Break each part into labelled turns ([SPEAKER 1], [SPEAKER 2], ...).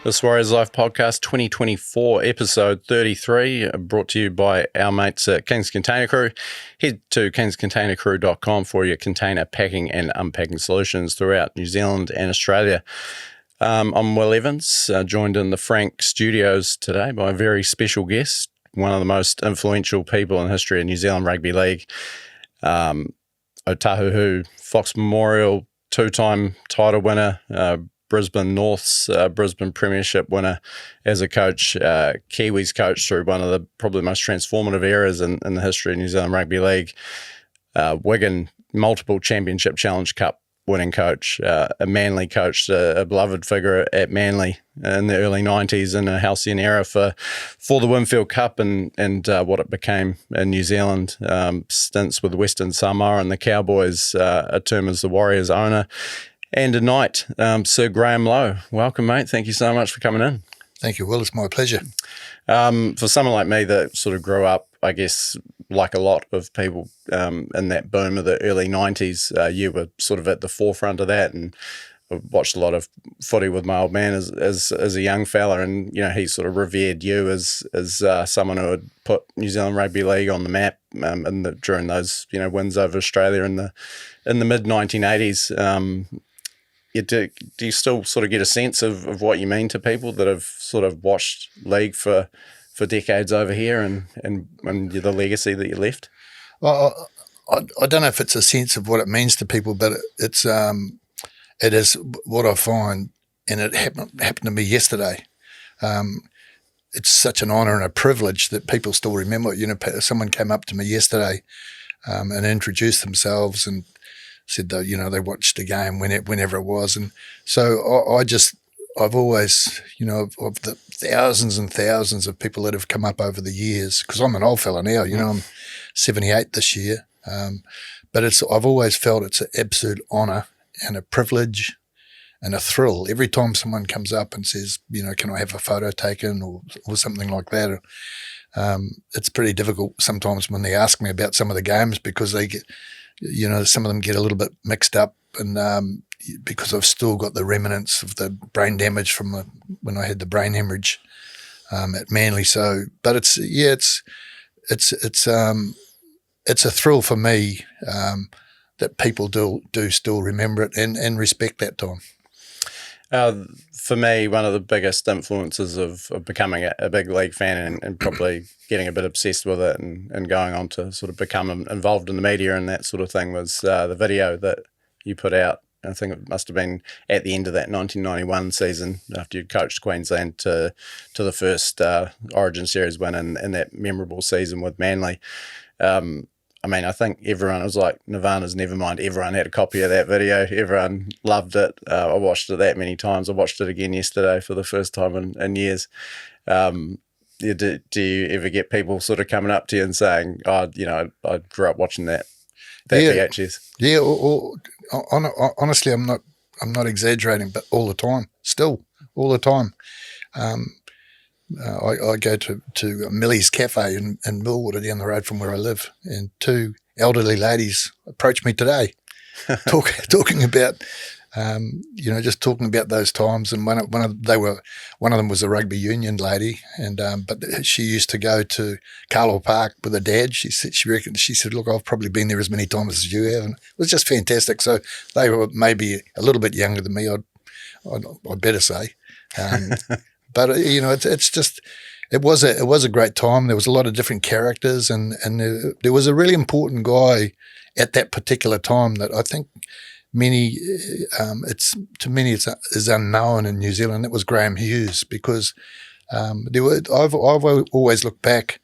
[SPEAKER 1] This Warriors Life Podcast 2024, episode 33, brought to you by our mates at Kingz Container Crew. Head to kingzcontainercrew.com for your container packing and unpacking solutions throughout New Zealand and Australia. I'm Will Evans, joined in the Frank studios today by a very special guest, one of the most influential people in the history of New Zealand Rugby League, Otahuhu, Fox Memorial, two-time title winner, Brisbane North's Brisbane Premiership winner as a coach, Kiwis coach through one of the probably most transformative eras in the history of New Zealand Rugby League, Wigan multiple Championship Challenge Cup winning coach, a Manly coach, a beloved figure at Manly in the early 90s in a halcyon era for the Winfield Cup and what it became in New Zealand, stints with Western Samoa and the Cowboys, a term as the Warriors owner. And tonight, Sir Graham Lowe. Welcome, mate. Thank you so much for coming in.
[SPEAKER 2] Thank you, Will. It's my pleasure.
[SPEAKER 1] For someone like me that sort of grew up, I guess, like a lot of people in that boom of the early 90s, you were sort of at the forefront of that, and I watched a lot of footy with my old man as a young fella, and you know he sort of revered you as someone who had put New Zealand Rugby League on the map during those wins over Australia in the mid 1980s. Do you still sort of get a sense of what you mean to people that have sort of watched league for decades over here and the legacy that you left?
[SPEAKER 2] Well, I don't know if it's a sense of what it means to people, but it is what I find, and it happened to me yesterday. It's such an honour and a privilege that people still remember. Someone came up to me yesterday and introduced themselves and said that they watched the game whenever it was, and so I've always of the thousands and thousands of people that have come up over the years, because I'm an old fella now, I'm 78 this year, but I've always felt it's an absolute honour and a privilege and a thrill every time someone comes up and says, can I have a photo taken or something like that. It's pretty difficult sometimes when they ask me about some of the games, because they get, some of them get a little bit mixed up, and because I've still got the remnants of the brain damage from when I had the brain hemorrhage at Manly. So, but it's a thrill for me that people do still remember it and respect that time.
[SPEAKER 1] For me, one of the biggest influences of becoming a big league fan and probably getting a bit obsessed with it and going on to sort of become involved in the media and that sort of thing was the video that you put out. I think it must have been at the end of that 1991 season after you'd coached Queensland to the first Origin series win in that memorable season with Manly. I think everyone, it was like Nirvana's Nevermind, everyone had a copy of that video. Everyone loved it. I watched it that many times. I watched it again yesterday for the first time in years. Do you ever get people sort of coming up to you and saying, I grew up watching that VHS?
[SPEAKER 2] Yeah, honestly, I'm not exaggerating, but all the time, still, all the time. I go to Millie's Cafe in Millwater down the road from where I live, and two elderly ladies approached me today, talking about, just talking about those times. And one of them was a rugby union lady, and but she used to go to Carlo Park with her dad. She said, look, I've probably been there as many times as you have, and it was just fantastic. So they were maybe a little bit younger than me, I'd better say. But it's just it was a great time. There was a lot of different characters, and there was a really important guy at that particular time that I think is unknown in New Zealand. It was Graham Hughes, because I've always looked back.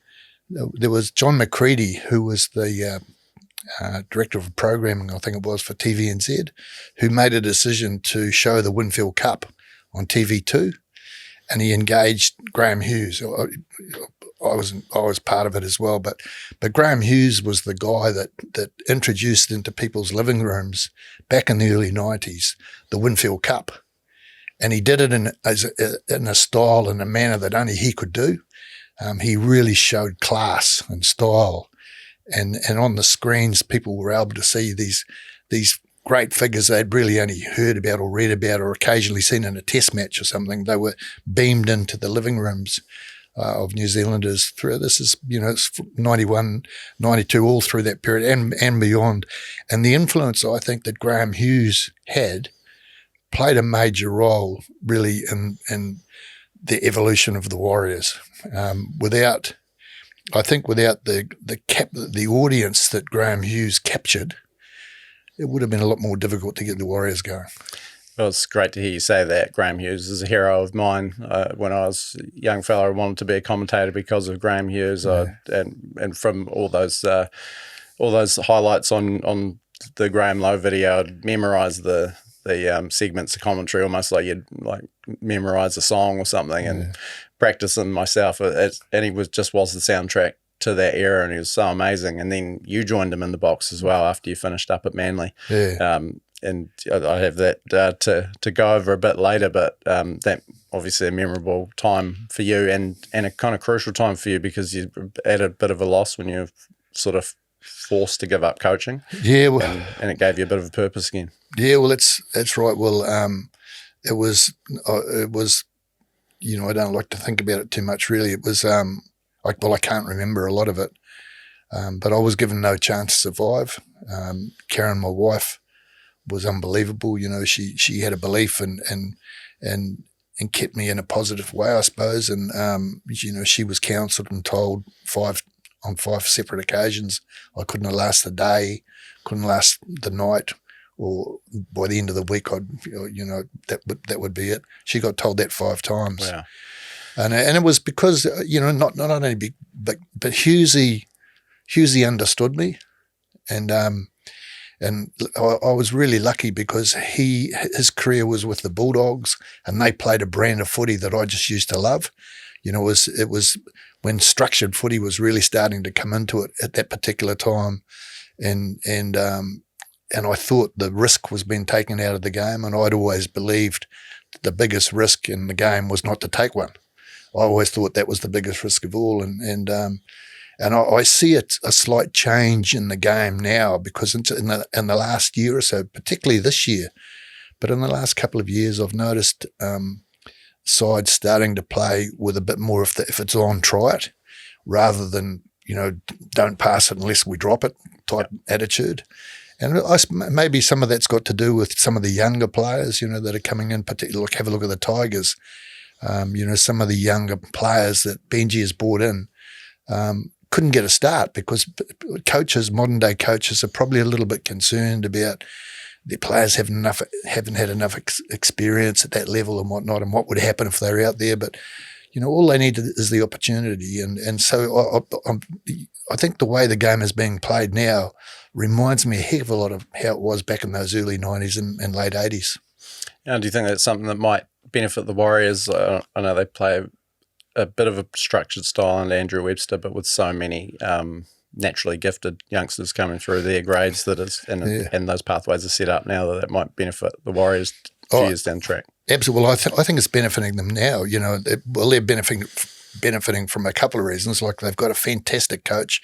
[SPEAKER 2] There was John McCready, who was the director of programming, I think it was, for TVNZ, who made a decision to show the Winfield Cup on TV2. And he engaged Graham Hughes. I was part of it as well, but Graham Hughes was the guy that introduced into people's living rooms back in the early 90s the Winfield Cup, and he did it in a style and a manner that only he could do. He really showed class and style, and on the screens people were able to see these great figures they'd really only heard about or read about or occasionally seen in a test match or something. They were beamed into the living rooms of New Zealanders through this is, it's 91, 92, all through that period and beyond. And the influence I think that Graham Hughes had played a major role really in the evolution of the Warriors. Without the audience that Graham Hughes captured, it would have been a lot more difficult to get the Warriors going.
[SPEAKER 1] Well, it's great to hear you say that. Graham Hughes is a hero of mine. When I was a young fella, I wanted to be a commentator because of Graham Hughes, and from all those highlights on the Graham Lowe video, I'd memorise the segments of commentary almost like you'd memorise a song or something and practice them myself. And he was the soundtrack to that era, and he was so amazing. And then you joined him in the box as well after you finished up at Manly.
[SPEAKER 2] Yeah.
[SPEAKER 1] And I have that to go over a bit later, but that obviously a memorable time for you and a kind of crucial time for you because you had a bit of a loss when you're sort of forced to give up coaching.
[SPEAKER 2] Yeah, well,
[SPEAKER 1] and it gave you a bit of a purpose again.
[SPEAKER 2] Yeah, well, that's right. Well, it was. I don't like to think about it too much. Really, it was. I can't remember a lot of it, but I was given no chance to survive. Karen, my wife, was unbelievable. She had a belief and kept me in a positive way, I suppose. And she was counselled and told on five separate occasions I couldn't last the day, couldn't last the night, or by the end of the week, that would be it. She got told that 5 times.
[SPEAKER 1] Wow.
[SPEAKER 2] And it was because not only but Hughesy understood me, and I was really lucky because his career was with the Bulldogs, and they played a brand of footy that I just used to love. It was when structured footy was really starting to come into it at that particular time, and I thought the risk was being taken out of the game, and I'd always believed that the biggest risk in the game was not to take one. I always thought that was the biggest risk of all, and I see a slight change in the game now because in the last year or so, particularly this year, but in the last couple of years, I've noticed sides starting to play with a bit more if it's on, try it, rather than don't pass it unless we drop it type attitude. And maybe some of that's got to do with some of the younger players, that are coming in. Particularly, have a look at the Tigers. Some of the younger players that Benji has brought in couldn't get a start because modern day coaches are probably a little bit concerned about their players haven't had enough experience at that level and whatnot, and what would happen if they're out there. But all they need is the opportunity, and so I think the way the game is being played now reminds me a heck of a lot of how it was back in those early 90s and late 80s.
[SPEAKER 1] And do you think that's something that might benefit the Warriors? I know they play a bit of a structured style under Andrew Webster, but with so many naturally gifted youngsters coming through their grades and those pathways are set up now that might benefit the Warriors a few years down the track.
[SPEAKER 2] Absolutely. Well, I think it's benefiting them now. They're benefiting from a couple of reasons. Like they've got a fantastic coach,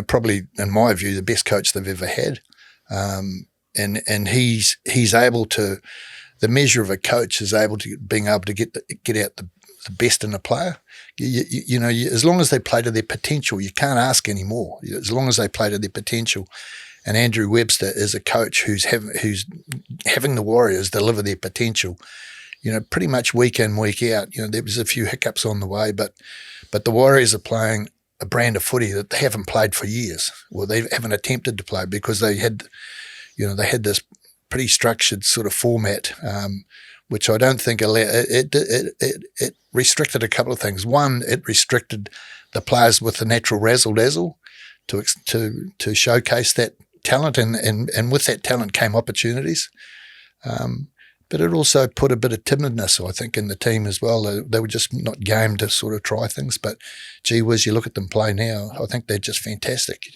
[SPEAKER 2] probably in my view the best coach they've ever had, and he's able to. The measure of a coach is being able to get out the best in a player. As long as they play to their potential, you can't ask any more. As long as they play to their potential, and Andrew Webster is a coach who's having the Warriors deliver their potential. Pretty much week in, week out. There was a few hiccups on the way, but the Warriors are playing a brand of footy that they haven't played for years, or they haven't attempted to play because they had this pretty structured sort of format, which I don't think it restricted a couple of things. One, it restricted the players with the natural razzle dazzle to showcase that talent, and with that talent came opportunities. But it also put a bit of timidness, I think, in the team as well. They were just not game to sort of try things. But gee whiz, you look at them play now, I think they're just fantastic.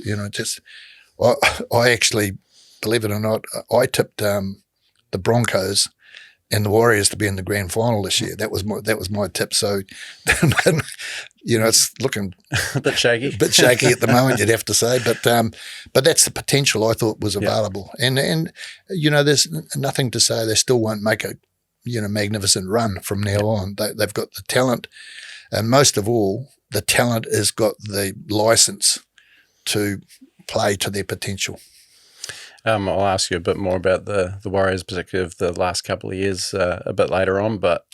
[SPEAKER 2] I actually, believe it or not, I tipped the Broncos and the Warriors to be in the grand final this year. That was my tip. So, it's looking
[SPEAKER 1] a bit shaky.
[SPEAKER 2] A bit shaky at the moment, you'd have to say. But that's the potential I thought was available. And there's nothing to say they still won't make a magnificent run from now on. They've got the talent, and most of all, the talent has got the license to play to their potential.
[SPEAKER 1] I'll ask you a bit more about the Warriors, particularly of the last couple of years, a bit later on. But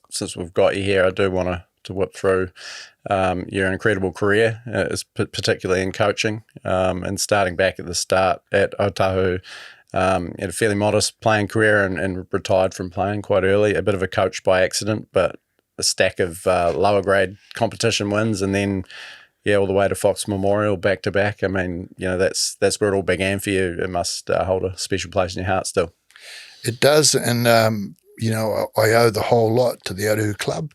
[SPEAKER 1] since we've got you here, I do want to whip through your incredible career, particularly in coaching, and starting back at the start at Otahuhu. You had a fairly modest playing career and retired from playing quite early. A bit of a coach by accident, but a stack of lower grade competition wins, and then all the way to Fox Memorial back to back. I mean, that's where it all began for you. It must hold a special place in your heart still.
[SPEAKER 2] It does, and I owe the whole lot to the Otahuhu Club,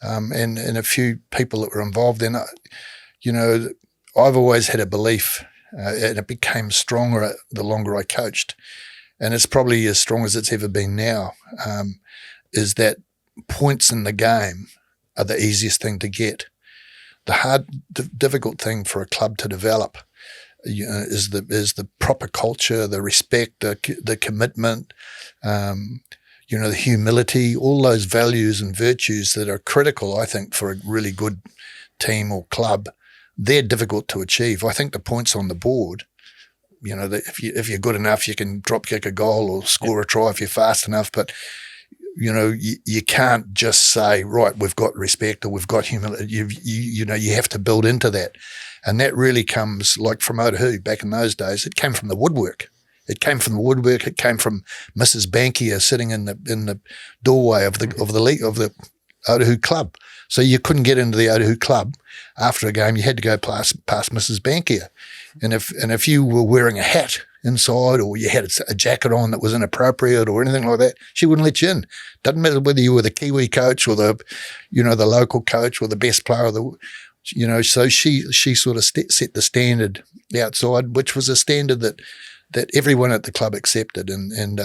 [SPEAKER 2] and a few people that were involved in it. I've always had a belief, and it became stronger the longer I coached, and it's probably as strong as it's ever been now. Is that points in the game are the easiest thing to get. The difficult thing for a club to develop, is the proper culture, the respect, the commitment, the humility, all those values and virtues that are critical, I think, for a really good team or club. They're difficult to achieve. I think the points on the board, if you're good enough, you can drop kick a goal or score a try if you're fast enough, but you can't just say, right, we've got respect or we've got humility. You have to build into that. And that really comes, like from Otahuhu back in those days, it came from the woodwork. It came from Mrs. Bankier sitting in the doorway of the Otahuhu club. So you couldn't get into the Otahuhu club after a game. You had to go past Mrs. Bankier. And if you were wearing a hat inside or you had a jacket on that was inappropriate or anything like that, she wouldn't let you in. Doesn't matter whether you were the Kiwi coach or the local coach or the best player so she sort of set the standard outside, which was a standard that everyone at the club accepted. And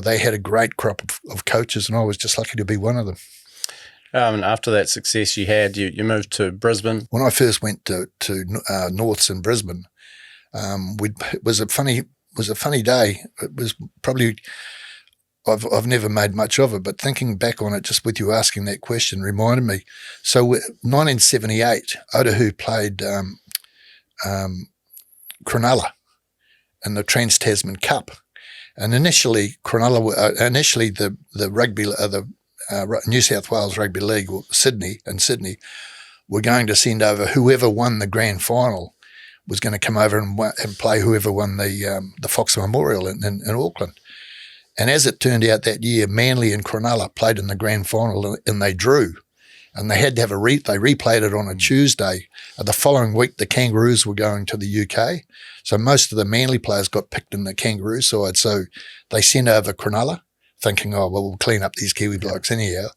[SPEAKER 2] they had a great crop of coaches, and I was just lucky to be one of them.
[SPEAKER 1] And after that success you had, you moved to Brisbane.
[SPEAKER 2] When I first went to Norths in Brisbane, it was a funny day. It was probably, I've never made much of it, but thinking back on it, just with you asking that question, reminded me. So 1978, Otahuhu played Cronulla in the Trans-Tasman Cup, and initially the rugby, New South Wales Rugby League, or Sydney, were going to send over whoever won the grand final was going to come over and play whoever won the Fox Memorial in Auckland. And as it turned out that year, Manly and Cronulla played in the grand final and they drew. And they had to have they replayed it on a Tuesday. The following week, the Kangaroos were going to the UK. So most of the Manly players got picked in the Kangaroo side. So they sent over Cronulla, thinking, we'll clean up these Kiwi blokes anyhow.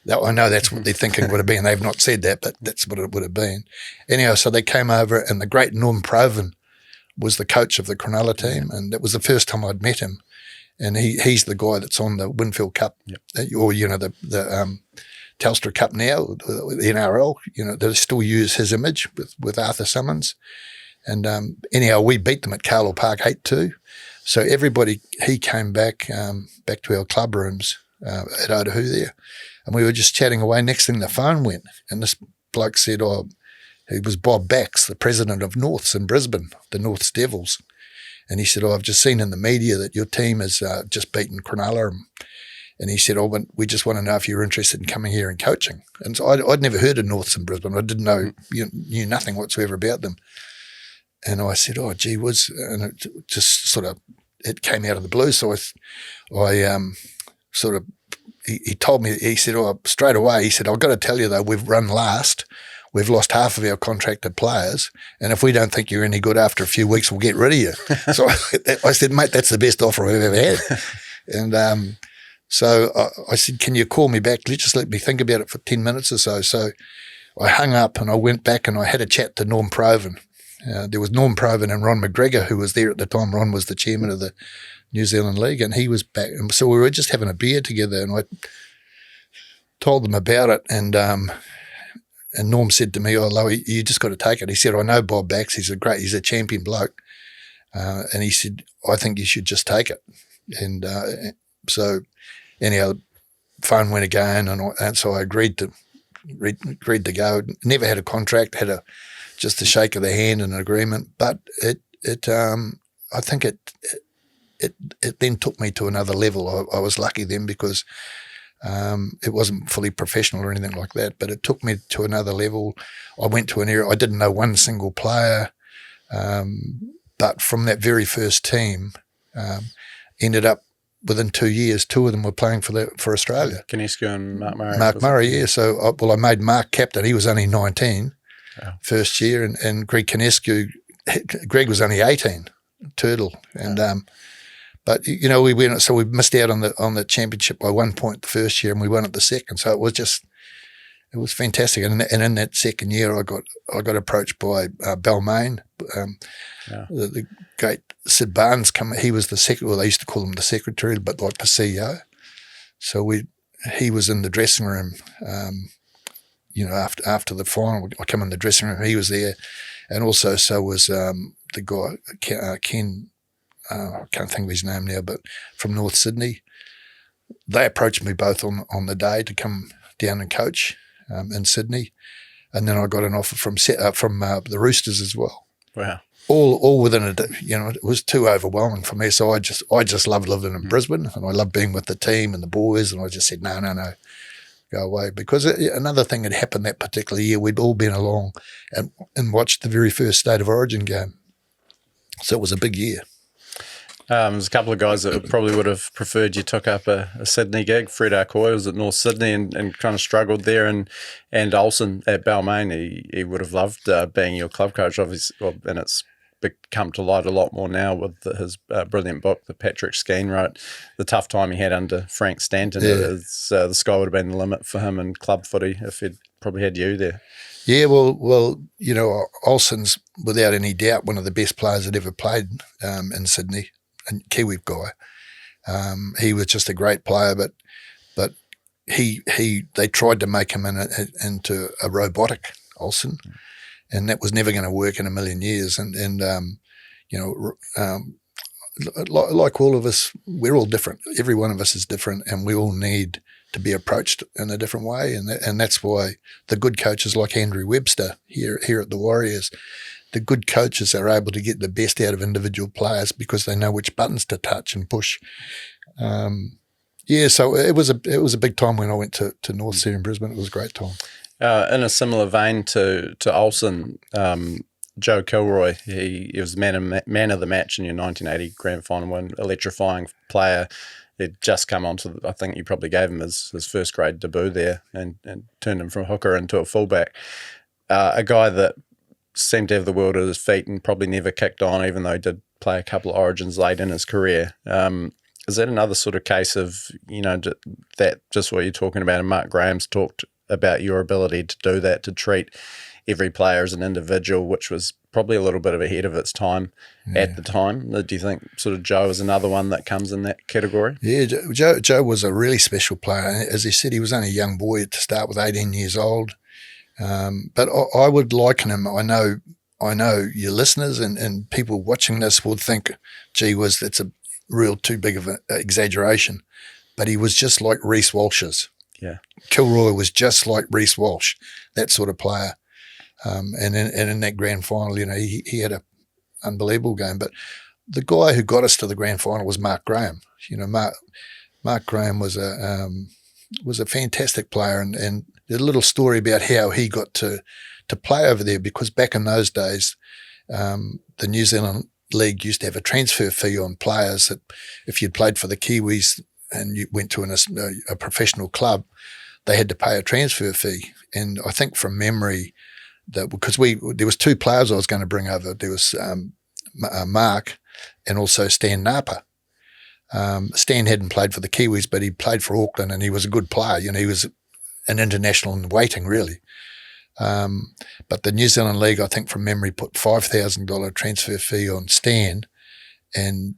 [SPEAKER 2] I know that's what their thinking would have been. They've not said that, but that's what it would have been. Anyhow, so they came over, and the great Norm Provan was the coach of the Cronulla team, and it was the first time I'd met him. And he's the guy that's on the Winfield Cup, or the Telstra Cup now, the NRL. They still use his image with Arthur Summons. And anyhow, we beat them at Carlisle Park 8-2. So he came back to our club rooms at Otahuhu there, and we were just chatting away. Next thing, the phone went, and this bloke said, he was Bob Bax, the president of Norths in Brisbane, the Norths Devils. And he said, I've just seen in the media that your team has just beaten Cronulla. And he said, we just want to know if you're interested in coming here and coaching. And so I'd never heard of Norths in Brisbane. I didn't know, knew nothing whatsoever about them. And I said, gee whiz. And it just sort of, it came out of the blue. So he told me, he said, straight away, he said, I've got to tell you though, we've run last. We've lost half of our contracted players, and if we don't think you're any good after a few weeks, we'll get rid of you. So I said, mate, that's the best offer I've ever had. And so I said, can you call me back? Just let me think about it for 10 minutes or so. So I hung up and I went back and I had a chat to Norm Provan. There was Norm Provan and Ron McGregor, who was there at the time. Ron was the chairman of the New Zealand League, and he was back. And so we were just having a beer together, and I told them about it, and Norm said to me, "Oh, Lowe, you just got to take it." He said, "I know Bob Bax. He's a champion bloke," and he said, "I think you should just take it." And so anyhow, phone went again, and so I agreed to go. Never had a contract, had just a shake of the hand and an agreement, but I think it then took me to another level. I was lucky then because it wasn't fully professional or anything like that, but it took me to another level. I went to an area I didn't know one single player, but from that very first team, ended up within 2 years, two of them were playing for Australia.
[SPEAKER 1] Kinescu and Mark Murray.
[SPEAKER 2] Mark Murray, yeah. So I made Mark captain. He was only 19 first year, and Greg Kinescu, Greg was only 18, turtle, and but we went. So we missed out on the championship by 1 point the first year, and we won it the second. So it was fantastic. And in that second year, I got approached by Balmain, the great Sid Barnes. He was the secretary. Well, they used to call him the secretary, but like the CEO. So he was in the dressing room. After the final, I come in the dressing room. He was there, and also so was the guy Ken. I can't think of his name now, but from North Sydney. They approached me both on the day to come down and coach in Sydney, and then I got an offer from the Roosters as well.
[SPEAKER 1] Wow!
[SPEAKER 2] All within a day. It was too overwhelming for me. So I just loved living in Brisbane, and I loved being with the team and the boys, and I just said no, go away, because another thing had happened that particular year. We'd all been along and watched the very first State of Origin game, so it was a big year.
[SPEAKER 1] There's a couple of guys that probably would have preferred you took up a Sydney gig. Fred Arcoy was at North Sydney and kind of struggled there, and Olsen at Balmain, he would have loved being your club coach, obviously, and it's come to light a lot more now with his brilliant book that Patrick Skeen wrote, the tough time he had under Frank Stanton.
[SPEAKER 2] Yeah.
[SPEAKER 1] The sky would have been the limit for him in club footy if he'd probably had you there.
[SPEAKER 2] Yeah, well, Olsen's without any doubt one of the best players that ever played in Sydney. A Kiwi guy. He was just a great player, but they tried to make him into a robotic Olsen, and that was never going to work in a million years. And like all of us, we're all different. Every one of us is different, and we all need to be approached in a different way. And that's why the good coaches like Andrew Webster here at the Warriors. The good coaches are able to get the best out of individual players because they know which buttons to touch and push. So it was a big time when I went to North Sea in Brisbane. It was a great time.
[SPEAKER 1] In a similar vein to Olsen, Joe Kilroy, he was man of the match in your 1980 grand final win, electrifying player. He'd just come onto, I think you probably gave him his first grade debut there and turned him from hooker into a fullback. A guy that seemed to have the world at his feet and probably never kicked on, even though he did play a couple of Origins late in his career. Is that another sort of case of, that just what you're talking about, and Mark Graham's talked about your ability to do that, to treat every player as an individual, which was probably a little bit ahead of its time at the time. Do you think sort of Joe is another one that comes in that category? Yeah,
[SPEAKER 2] Joe was a really special player. As he said, he was only a young boy to start with, 18 years old. But I would liken him. I know your listeners and people watching this would think, gee whiz, that's a real too big of an exaggeration. But he was just like Reece Walsh's.
[SPEAKER 1] Yeah.
[SPEAKER 2] Kilroy was just like Reece Walsh, that sort of player. And in that grand final, he had an unbelievable game. But the guy who got us to the grand final was Mark Graham. Mark Graham was a fantastic player, and there's a little story about how he got to play over there, because back in those days, the New Zealand League used to have a transfer fee on players that if you'd played for the Kiwis and you went to a professional club, they had to pay a transfer fee. And I think from memory, that because there was two players I was going to bring over. There was Mark and also Stan Napa. Stan hadn't played for the Kiwis, but he played for Auckland, and he was a good player. He was an international in waiting, really. But the New Zealand League, I think from memory, put $5,000 transfer fee on Stan, and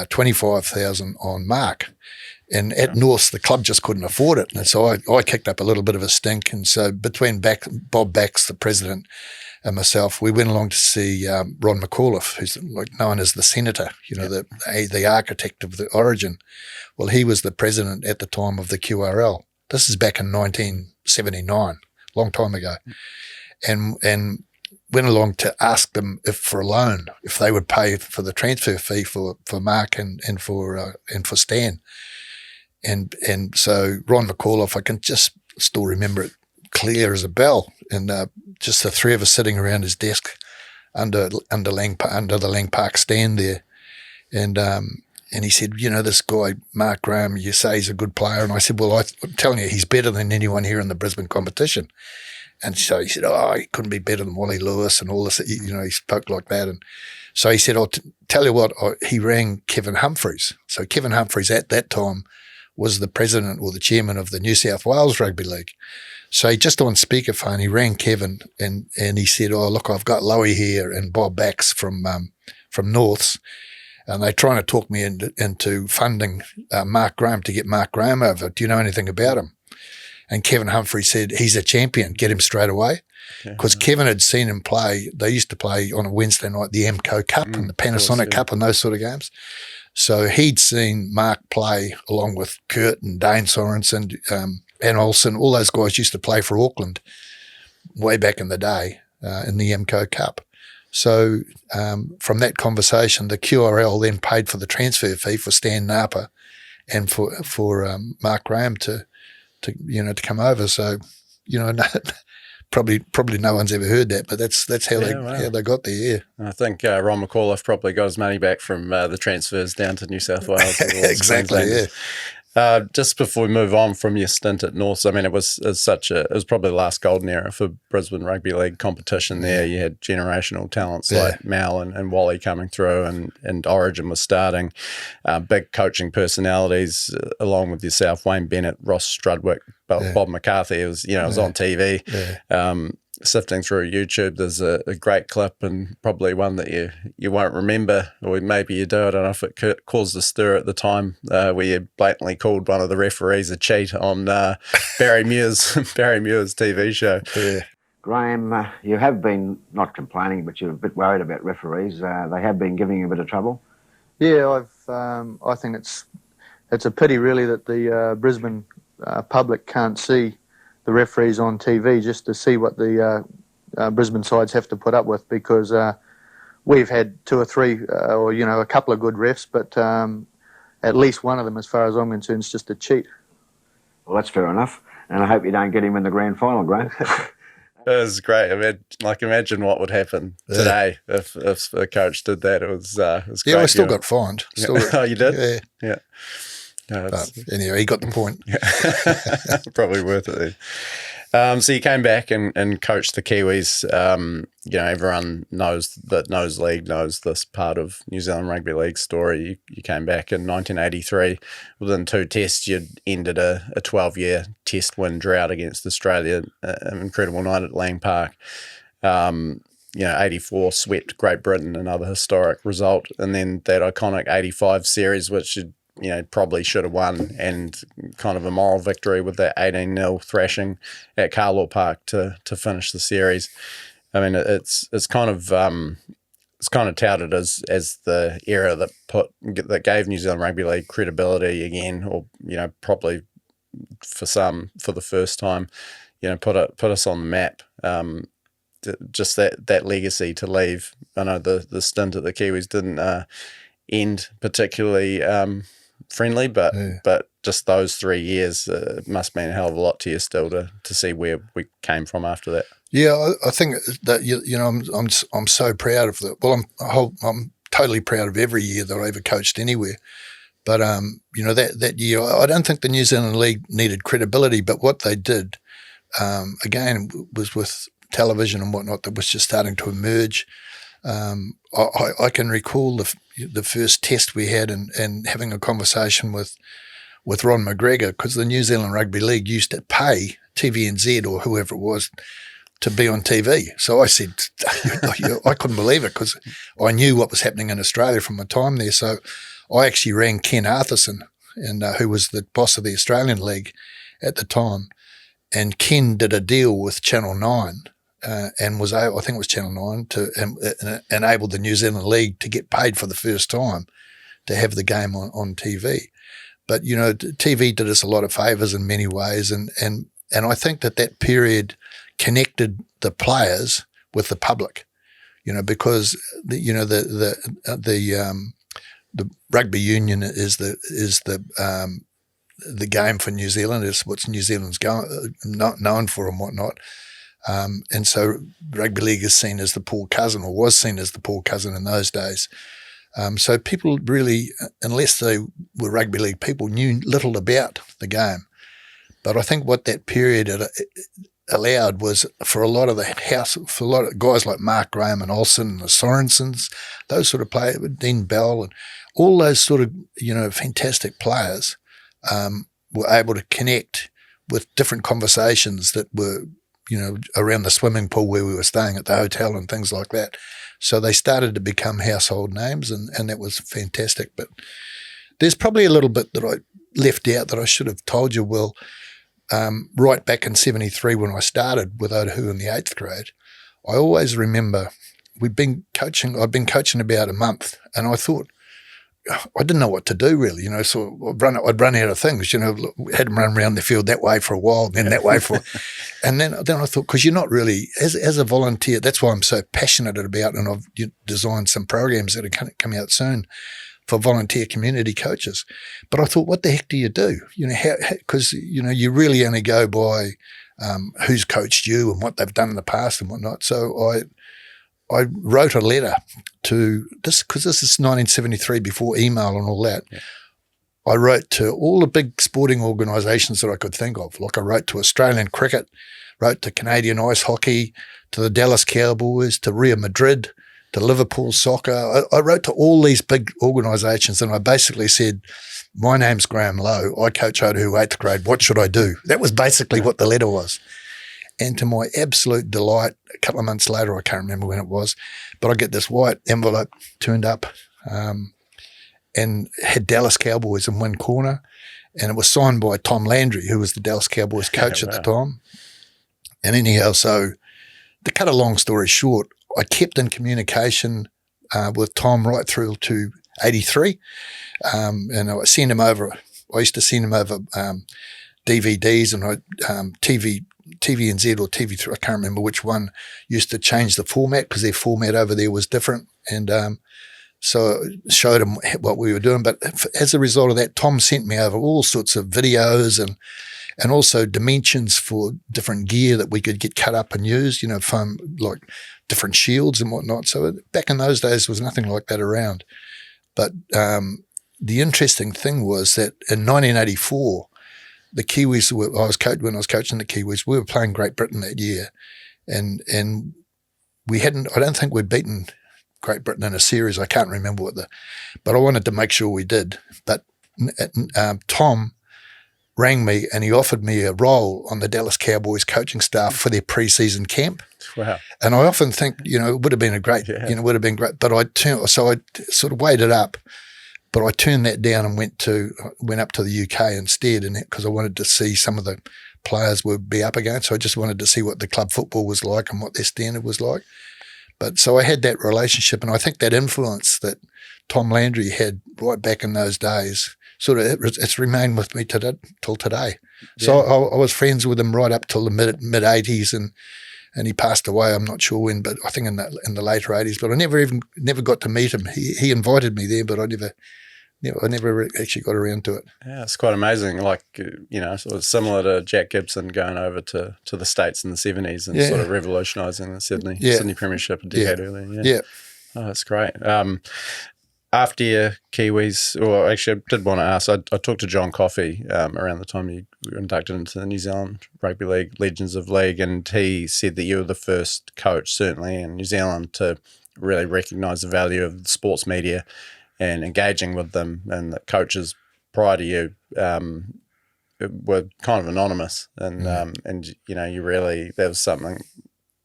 [SPEAKER 2] 25,000 on Mark. And at North, the club just couldn't afford it. And so I kicked up a little bit of a stink. And so between Bob Bax, the president, and myself, we went along to see Ron McAuliffe, who's like known as the senator, the architect of the Origin. Well, he was the president at the time of the QRL. This is back in 1979, long time ago. And went along to ask them for a loan, if they would pay for the transfer fee for Mark and for Stan. And so Ron McAuliffe, I can just still remember it clear as a bell, and just the three of us sitting around his desk under the Lang Park stand there, and he said, this guy Mark Graham, you say he's a good player, and I said, well, I'm telling you, he's better than anyone here in the Brisbane competition. And so he said, he couldn't be better than Wally Lewis and all this. He spoke like that. And so he said, tell you what, he rang Kevin Humphreys. So Kevin Humphreys at that time was the president or the chairman of the New South Wales Rugby League. So he just on speakerphone, he rang Kevin and he said, look, I've got Lowe here and Bob Bax from Norths, and they're trying to talk me into funding Mark Graham to get Mark Graham over. Do you know anything about him? And Kevin Humphrey said, he's a champion, get him straight away. Because Kevin had seen him play. They used to play on a Wednesday night, the MCO Cup and the Panasonic Cup and those sort of games. So he'd seen Mark play along with Kurt and Dane Sorensen and Olsen. All those guys used to play for Auckland way back in the day in the MCO Cup. So from that conversation, the QRL then paid for the transfer fee for Stan Napa and for Mark Graham to come over. So, probably no one's ever heard that, but that's how they got there. Yeah,
[SPEAKER 1] I think Ron McAuliffe probably got his money back from the transfers down to New South Wales.
[SPEAKER 2] Exactly. Yeah.
[SPEAKER 1] Just before we move on from your stint at North, I mean, it was probably the last golden era for Brisbane Rugby League competition there. You had generational talents like Mal and Wally coming through, and Origin was starting. Big coaching personalities along with yourself, Wayne Bennett, Ross Strudwick, Bob McCarthy. It was on TV. Yeah. Sifting through YouTube, there's a great clip, and probably one that you won't remember, or maybe you do. I don't know if it caused a stir at the time, where you blatantly called one of the referees a cheat on Barry Muir's TV show. Yeah.
[SPEAKER 3] Graham, you have been not complaining, but you're a bit worried about referees. They have been giving you a bit of trouble.
[SPEAKER 4] Yeah, I think it's a pity really that the Brisbane public can't see the referees on TV just to see what the Brisbane sides have to put up with, because we've had two or three or a couple of good refs, but at least one of them, as far as I'm concerned, is just a cheat.
[SPEAKER 3] Well, that's fair enough, and I hope you don't get him in the grand final, Graham.
[SPEAKER 1] It was great. I mean,
[SPEAKER 2] imagine
[SPEAKER 1] what would happen today if a coach did that. It was great.
[SPEAKER 2] Yeah, I still got fined.
[SPEAKER 1] Oh, you did? Yeah. No,
[SPEAKER 2] anyway, he got the point.
[SPEAKER 1] Probably worth it then. So you came back and coached the Kiwis. Everyone knows league knows this part of New Zealand Rugby League story. You came back in 1983. Within 2 tests, you'd ended a 12-year test win drought against Australia. An incredible night at Lang Park. 84 swept Great Britain, another historic result. And then that iconic 85 series, which probably should have won, and kind of a moral victory with that 18-0 thrashing at Carlaw Park to finish the series. I mean, it's kind of touted as the era that gave New Zealand Rugby League credibility again, or probably for the first time, put us on the map. Just that legacy to leave. I know the stint at the Kiwis didn't end particularly friendly, but just those 3 years must mean a hell of a lot to you still to see where we came from after that. Yeah,
[SPEAKER 2] I think that I'm so proud of that. Well, I'm totally proud of every year that I ever coached anywhere. But that year, I don't think the New Zealand League needed credibility, but what they did again was with television and whatnot that was just starting to emerge. I can recall the first test we had and having a conversation with Ron McGregor, because the New Zealand Rugby League used to pay TVNZ or whoever it was to be on TV. So I said, I couldn't believe it because I knew what was happening in Australia from my time there. So I actually rang Ken Arthurson, and who was the boss of the Australian League at the time. And Ken did a deal with Channel 9 and was able, I think it was Channel 9, to enable the New Zealand League to get paid for the first time to have the game on TV. But, you know, TV did us a lot of favours in many ways. And I think that period connected the players with the public, you know, because, the rugby union is the game for New Zealand, is what New Zealand's known for and whatnot. And so rugby league is seen as the poor cousin, or was seen as the poor cousin in those days. So people really, unless they were rugby league people, knew little about the game. But I think what that period allowed was for a lot of guys like Mark Graham and Olsen and the Sorensens, those sort of players, Dean Bell and all those sort of, you know, fantastic players were able to connect with different conversations that were, you know, around the swimming pool where we were staying at the hotel and things like that. So they started to become household names, and that was fantastic. But there's probably a little bit that I left out that I should have told you. Well, right back in 73 when I started with Otahuhu in the 8th grade, I always remember I'd been coaching about a month, and I thought, I didn't know what to do really, you know, so I'd run out of things, you know, had them run around the field that way for a while, then that way and then I thought, because you're not really, as a volunteer, that's why I'm so passionate about, and I've designed some programs that are coming out soon for volunteer community coaches. But I thought, what the heck do you do? You know, because, you know, you really only go by who's coached you and what they've done in the past and whatnot. So I wrote a letter to this, because this is 1973, before email and all that. Yeah. I wrote to all the big sporting organisations that I could think of. Like I wrote to Australian Cricket, wrote to Canadian Ice Hockey, to the Dallas Cowboys, to Real Madrid, to Liverpool Soccer. I wrote to all these big organisations, and I basically said, my name's Graham Lowe. I coach Otahuhu 8th grade. What should I do? That was basically what the letter was. And to my absolute delight, a couple of months later, I can't remember when it was, but I get this white envelope turned up and had Dallas Cowboys in one corner, and it was signed by Tom Landry, who was the Dallas Cowboys coach at the time. And anyhow, so to cut a long story short, I kept in communication with Tom right through to 83, and I sent him over. I used to send him over DVDs and TVNZ or TV3, I can't remember which one, used to change the format because their format over there was different. And so I showed him what we were doing. But as a result of that, Tom sent me over all sorts of videos and also dimensions for different gear that we could get cut up and used, you know, foam, like different shields and whatnot. So back in those days, there was nothing like that around. But the interesting thing was that in 1984, the Kiwis when I was coaching the Kiwis, we were playing Great Britain that year, and we hadn't. I don't think we'd beaten Great Britain in a series. I can't remember but I wanted to make sure we did. But Tom rang me and he offered me a role on the Dallas Cowboys coaching staff for their pre-season camp.
[SPEAKER 1] Wow!
[SPEAKER 2] And I often think, you know, it would have been would have been great. But I sort of weighed it up. But I turned that down and went up to the UK instead, and because I wanted to see some of the players would be up against. So I just wanted to see what the club football was like and what their standard was like. But so I had that relationship, and I think that influence that Tom Landry had right back in those days, sort of it's remained with me till today. Yeah. So I was friends with him right up till the mid 80s, and he passed away. I'm not sure when, but I think in the later 80s. But I never got to meet him. He invited me there, but I never actually got around to it.
[SPEAKER 1] Yeah, it's quite amazing. Like, you know, sort of similar to Jack Gibson going over to the States in the 70s and sort of revolutionising the Sydney Premiership a decade earlier. Yeah. Oh, that's great. After your Kiwis, or actually I did want to ask, I talked to John Coffey around the time you were inducted into the New Zealand Rugby League Legends of League, and he said that you were the first coach, certainly in New Zealand, to really recognise the value of the sports media and engaging with them, and that coaches prior to you were kind of anonymous, and you know, that was something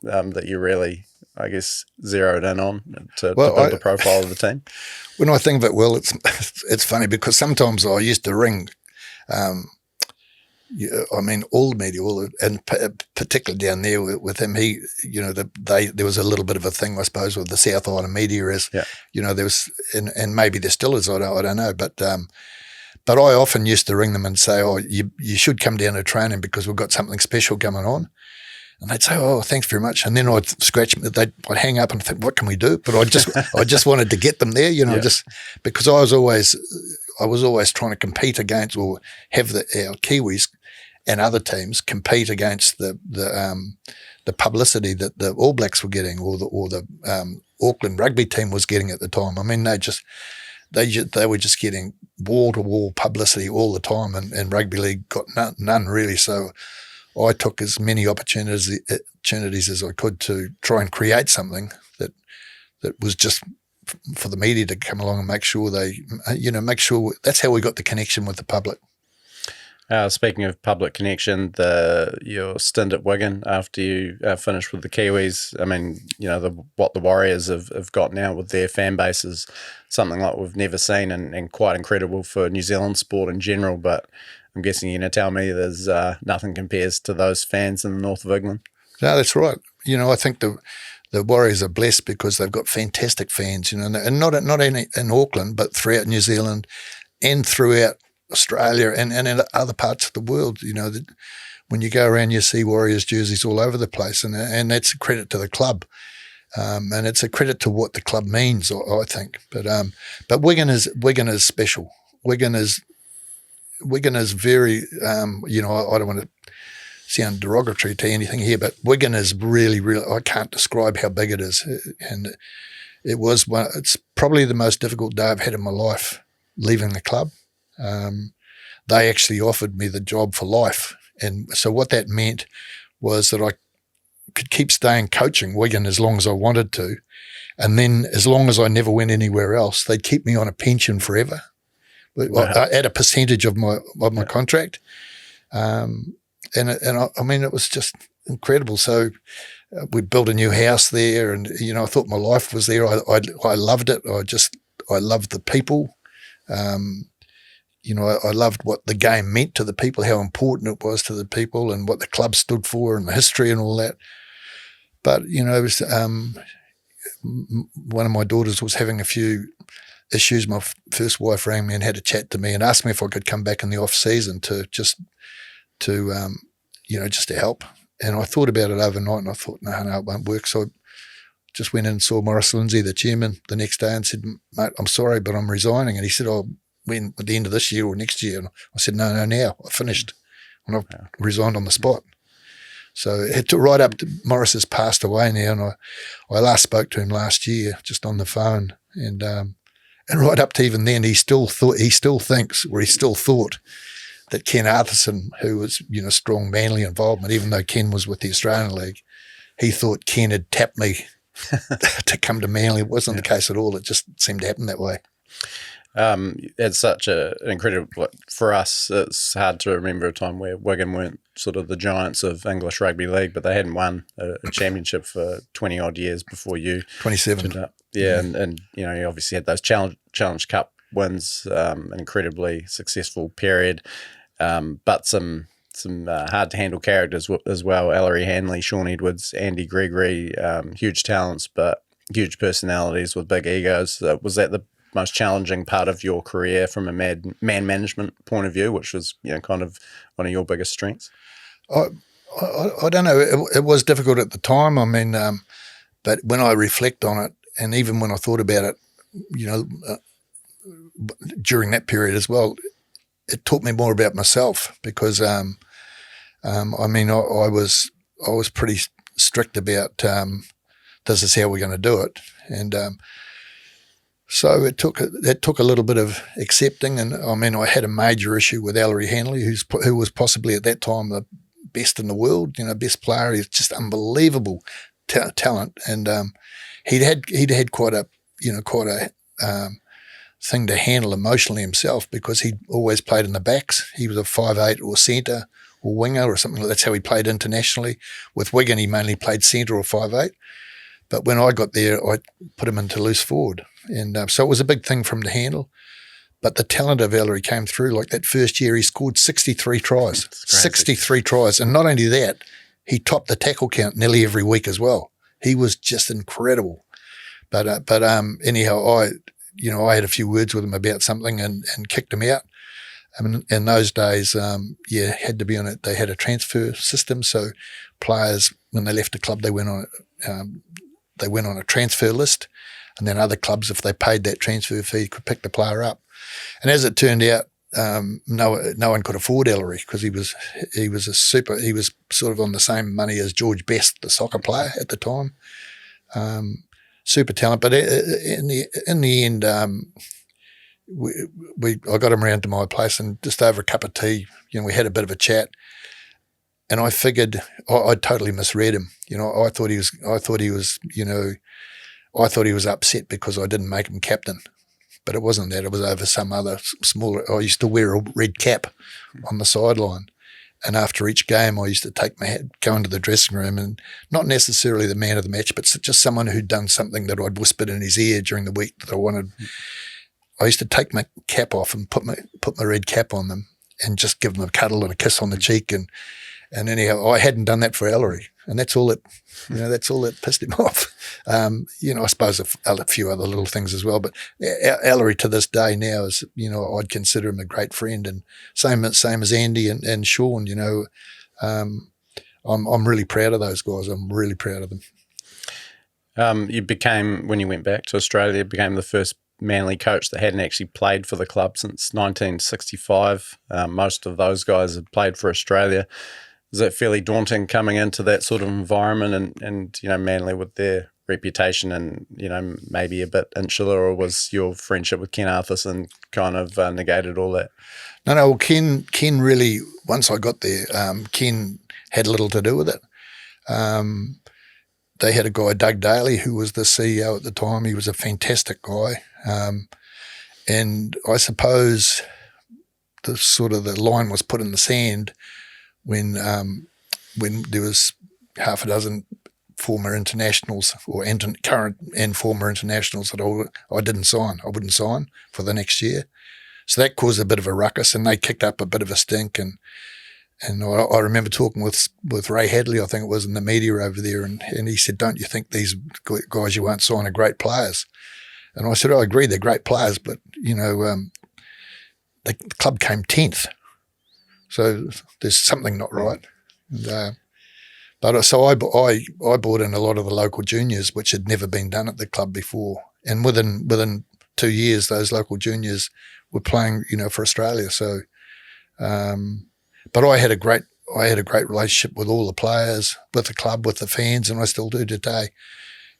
[SPEAKER 1] that you really, I guess, zeroed in on to
[SPEAKER 2] Well,
[SPEAKER 1] build the profile of the team?
[SPEAKER 2] When I think of it, well, it's funny because sometimes I used to ring, all the media, and particularly down there with him, there was a little bit of a thing, I suppose, with the South Island media there was, and maybe there still is, I don't know, but I often used to ring them and say, oh, you should come down to training because we've got something special coming on. And they'd say, oh, thanks very much. And then I'd I'd hang up and think, what can we do? But I just wanted to get them there, just because I was always trying to compete against, or have our Kiwis and other teams compete against the publicity that the All Blacks were getting, or the Auckland rugby team was getting at the time. I mean, they were just getting wall-to-wall publicity all the time, and rugby league got none really. So I took as many opportunities as I could to try and create something that was just for the media to come along and make sure that's how we got the connection with the public.
[SPEAKER 1] Speaking of public connection, your stint at Wigan after you finished with the Kiwis, I mean, what the Warriors have got now with their fan base is something like we've never seen, and quite incredible for New Zealand sport in general. But I'm guessing you're going to tell me there's nothing compares to those fans in the north of England.
[SPEAKER 2] No, that's right. I think the Warriors are blessed because they've got fantastic fans, and not in Auckland, but throughout New Zealand and throughout Australia and in other parts of the world. When you go around, you see Warriors jerseys all over the place, and that's a credit to the club, and it's a credit to what the club means, I think. But Wigan is special. Wigan is very. I don't want to sound derogatory to anything here, but Wigan is really, really. I can't describe how big it is, and it's probably the most difficult day I've had in my life leaving the club. They actually offered me the job for life. And so what that meant was that I could keep staying coaching Wigan as long as I wanted to. And then as long as I never went anywhere else, they'd keep me on a pension forever at a percentage of my contract. And I mean, it was just incredible. So we built a new house there, and, I thought my life was there. I loved it. I loved the people. I loved what the game meant to the people, how important it was to the people, and what the club stood for, and the history and all that. But, it was, one of my daughters was having a few issues. My first wife rang me and had a chat to me and asked me if I could come back in the off season to help. And I thought about it overnight, and I thought, no, it won't work. So I just went in and saw Maurice Lindsay, the chairman, the next day, and said, mate, I'm sorry, but I'm resigning. And he said, when at the end of this year or next year? And I said, no, now I finished, and I resigned on the spot. So it took right up to Maurice has passed away now, and I last spoke to him last year just on the phone, and right up to even then he still thought that Ken Arthurson, who was strong Manly involvement, even though Ken was with the Australian League, he thought Ken had tapped me to come to Manly. It wasn't the case at all. It just seemed to happen that way.
[SPEAKER 1] It's such an incredible, for us, it's hard to remember a time where Wigan weren't sort of the giants of English rugby league, but they hadn't won a championship for 20 odd years before you
[SPEAKER 2] 27
[SPEAKER 1] turned up. And you obviously had those Challenge Cup wins, an incredibly successful period, but some hard to handle characters as well. Ellery Hanley, Sean Edwards, Andy Gregory, huge talents, but huge personalities with big egos. Was that the most challenging part of your career from a man management point of view, which was kind of one of your biggest strengths?
[SPEAKER 2] I don't know. It was difficult at the time. I mean, but when I reflect on it, and even when I thought about it, during that period as well, it taught me more about myself because, I was pretty strict about this is how we're going to do it, and so it took a little bit of accepting. And I mean, I had a major issue with Ellery Hanley, who was possibly at that time the best in the world, best player. He's just unbelievable talent, and he'd had quite a thing to handle emotionally himself because he'd always played in the backs. He was a 5'8" or centre or winger or something. That's how he played internationally. With Wigan, he mainly played centre or 5'8". But when I got there, I put him into loose forward. And so it was a big thing for him to handle. But the talent of Ellery came through. Like that first year, he scored 63 tries. 63 tries. And not only that, he topped the tackle count nearly every week as well. He was just incredible. But anyhow, I had a few words with him about something and kicked him out. I mean, in those days, had to be on it. They had a transfer system, so players, when they left the club, they went on a transfer list, and then other clubs, if they paid that transfer fee, could pick the player up. And as it turned out, no one could afford Ellery because he was sort of on the same money as George Best, the soccer player at the time. Super talent, but in the end, I got him round to my place, and just over a cup of tea, we had a bit of a chat, and I figured I totally misread him. I thought he was upset because I didn't make him captain, but it wasn't that. It was over some other smaller. I used to wear a red cap on the sideline. And after each game, I used to take my hat, go into the dressing room, and not necessarily the man of the match, but just someone who'd done something that I'd whispered in his ear during the week that I wanted. I used to take my cap off and put my red cap on them and just give them a cuddle and a kiss on the cheek. And anyhow, I hadn't done that for Ellery, and that's all that pissed him off. I suppose a few other little things as well, but Ellery to this day now is, I'd consider him a great friend, and same as Andy and Sean. I'm really proud of those guys. I'm really proud of them.
[SPEAKER 1] You became, when you went back to Australia, became the first Manly coach that hadn't actually played for the club since 1965. Most of those guys had played for Australia. Is it fairly daunting coming into that sort of environment and Manly with their reputation and, maybe a bit insular, or was your friendship with Ken Arthurson kind of negated all that?
[SPEAKER 2] No, well, Ken really, once I got there, Ken had little to do with it. They had a guy, Doug Daly, who was the CEO at the time. He was a fantastic guy. And I suppose the line was put in the sand when there was half a dozen former internationals or current and former internationals that I didn't sign. I wouldn't sign for the next year. So that caused a bit of a ruckus, and they kicked up a bit of a stink. And I remember talking with Ray Hadley, I think it was, in the media over there, and he said, "Don't you think these guys you won't sign are great players?" And I said, "I agree, they're great players, but the club came 10th, so there's something not right." So I brought in a lot of the local juniors, which had never been done at the club before, and within 2 years, those local juniors were playing, for Australia. So, but I had a great relationship with all the players, with the club, with the fans, and I still do today.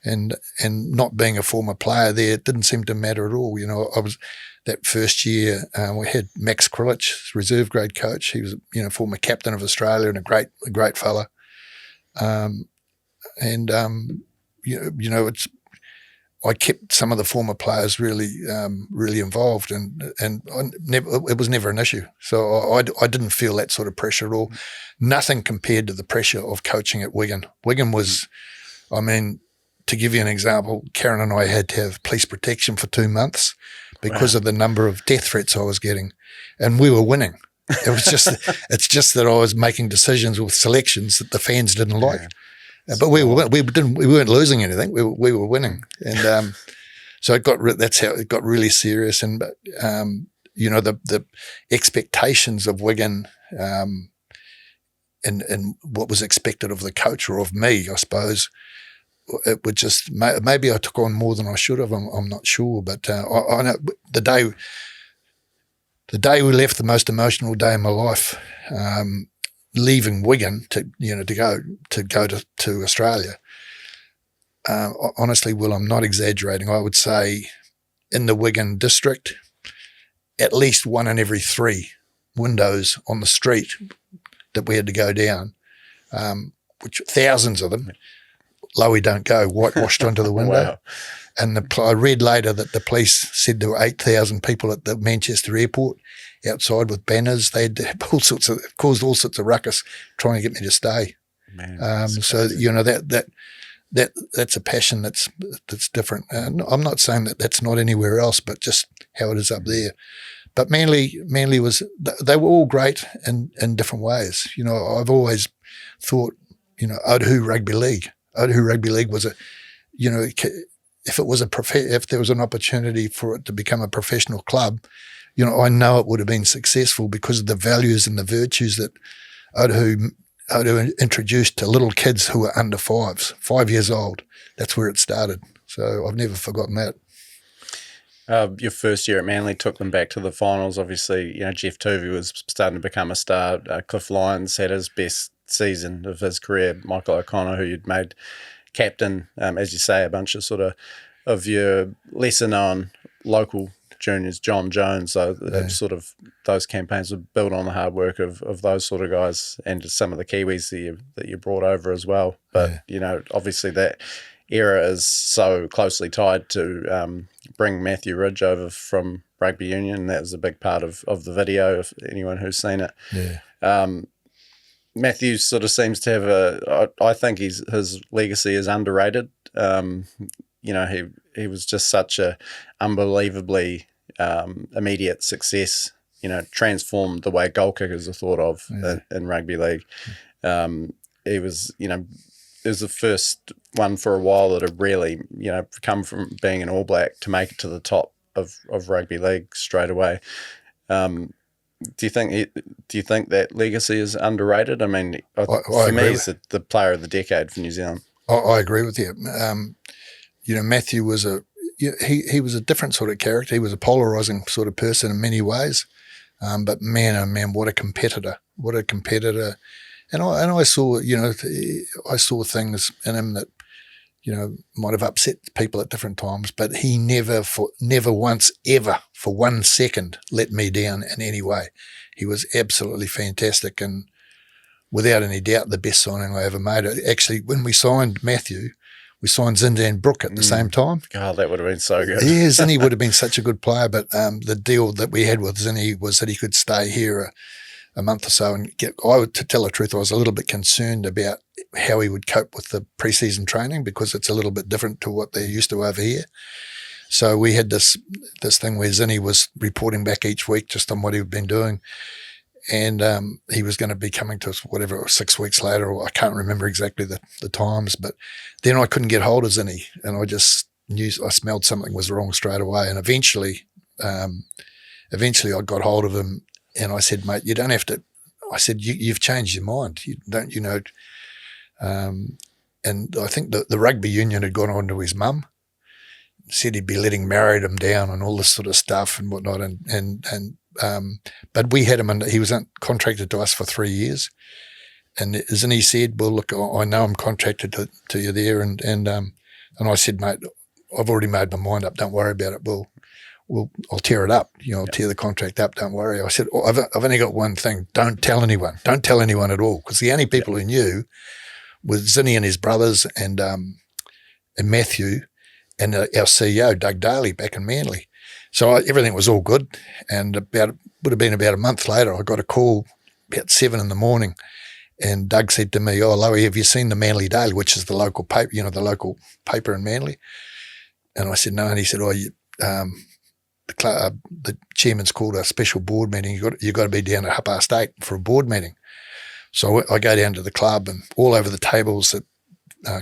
[SPEAKER 2] And not being a former player there, it didn't seem to matter at all. I was that first year. We had Max Krilich, reserve grade coach. He was, former captain of Australia and a great fella. I kept some of the former players really involved, and it was never an issue. So I didn't feel that sort of pressure at all. Nothing compared to the pressure of coaching at Wigan. Wigan was, to give you an example, Karen and I had to have police protection for 2 months because of the number of death threats I was getting, and we were winning. It was it's just that I was making decisions with selections that the fans didn't like. But we weren't losing anything. We were winning, and so that's how it got really serious. And the expectations of Wigan, and what was expected of the coach or of me, I suppose, it would just maybe I took on more than I should have. I'm not sure, but I know the day we left, the most emotional day of my life. Leaving Wigan to go to Australia. Honestly, Will, I'm not exaggerating. I would say in the Wigan district, at least 1 in every 3 windows on the street that we had to go down, which thousands of them, Lowe don't go, whitewashed onto the window.
[SPEAKER 1] Wow.
[SPEAKER 2] And I read later that the police said there were 8,000 people at the Manchester airport, outside with banners. They'd caused all sorts of ruckus trying to get me to stay.
[SPEAKER 1] Man,
[SPEAKER 2] So that's a passion that's different. I'm not saying that that's not anywhere else, but just how it is up there. But Manly they were all great in different ways. I've always thought, Otahuhu Rugby League. Otahuhu Rugby League was if there was an opportunity for it to become a professional club, I know it would have been successful because of the values and the virtues that Otahuhu introduced to little kids who were under 5 years old. That's where it started. So I've never forgotten that.
[SPEAKER 1] Your first year at Manly took them back to the finals. Obviously, Jeff Tuvey was starting to become a star. Cliff Lyons had his best season of his career. Michael O'Connor, who you'd made captain, as you say, a bunch of your lesser known local juniors, John Jones. So those campaigns were built on the hard work of those sort of guys, and some of the Kiwis that you brought over as well. But obviously that era is so closely tied to bring Matthew Ridge over from rugby union. That was a big part of the video, if anyone who's seen it. Matthew sort of seems to have I think his legacy is underrated. He was just such a unbelievably immediate success, transformed the way goal kickers are thought of in rugby league. He was, it was the first one for a while that had really, come from being an All Black to make it to the top of rugby league straight away. Do you think that legacy is underrated? I mean, for me, he's the player of the decade for New Zealand.
[SPEAKER 2] I agree with you. Matthew was he was a different sort of character. He was a polarising sort of person in many ways. But man, oh man, what a competitor! What a competitor! And I saw, I saw things in him that, might have upset people at different times, but he never once ever for 1 second let me down in any way. He was absolutely fantastic and without any doubt the best signing I ever made. Actually, when we signed Matthew, we signed Zindan Brook at the same time.
[SPEAKER 1] God, that would have been so good.
[SPEAKER 2] Yeah, Zinny would have been such a good player, but the deal that we had with Zinny was that he could stay here a month or so and to tell the truth, I was a little bit concerned about how he would cope with the pre-season training because it's a little bit different to what they're used to over here. So we had this thing where Zinny was reporting back each week just on what he'd been doing. And he was going to be coming to us, whatever, 6 weeks later, or I can't remember exactly the times, but then I couldn't get hold of Zinny and I just knew, I smelled something was wrong straight away. And eventually I got hold of him and I said, mate, you don't have to, I said, you've changed your mind. You don't, and I think the rugby union had gone on to his mum, said he'd be letting Marriott down and all this sort of stuff and whatnot. But we had him, and he was contracted to us for 3 years. And he said, well, look, I know I'm contracted to you there. And I said, mate, I've already made my mind up. Don't worry about it. I'll tear it up. I'll tear the contract up. Don't worry. I said, I've only got one thing. Don't tell anyone. Don't tell anyone at all. Because the only people who knew were Zinny and his brothers and Matthew and our CEO, Doug Daly, back in Manly. So everything was all good. And would have been about a month later, I got a call about 7 a.m. and Doug said to me, oh, Lowe, have you seen the Manly Daily, which is the local paper, the local paper in Manly? And I said, no. And he said, the chairman's called a special board meeting. You got to be down at 8:30 for a board meeting. So I go down to the club and all over the tables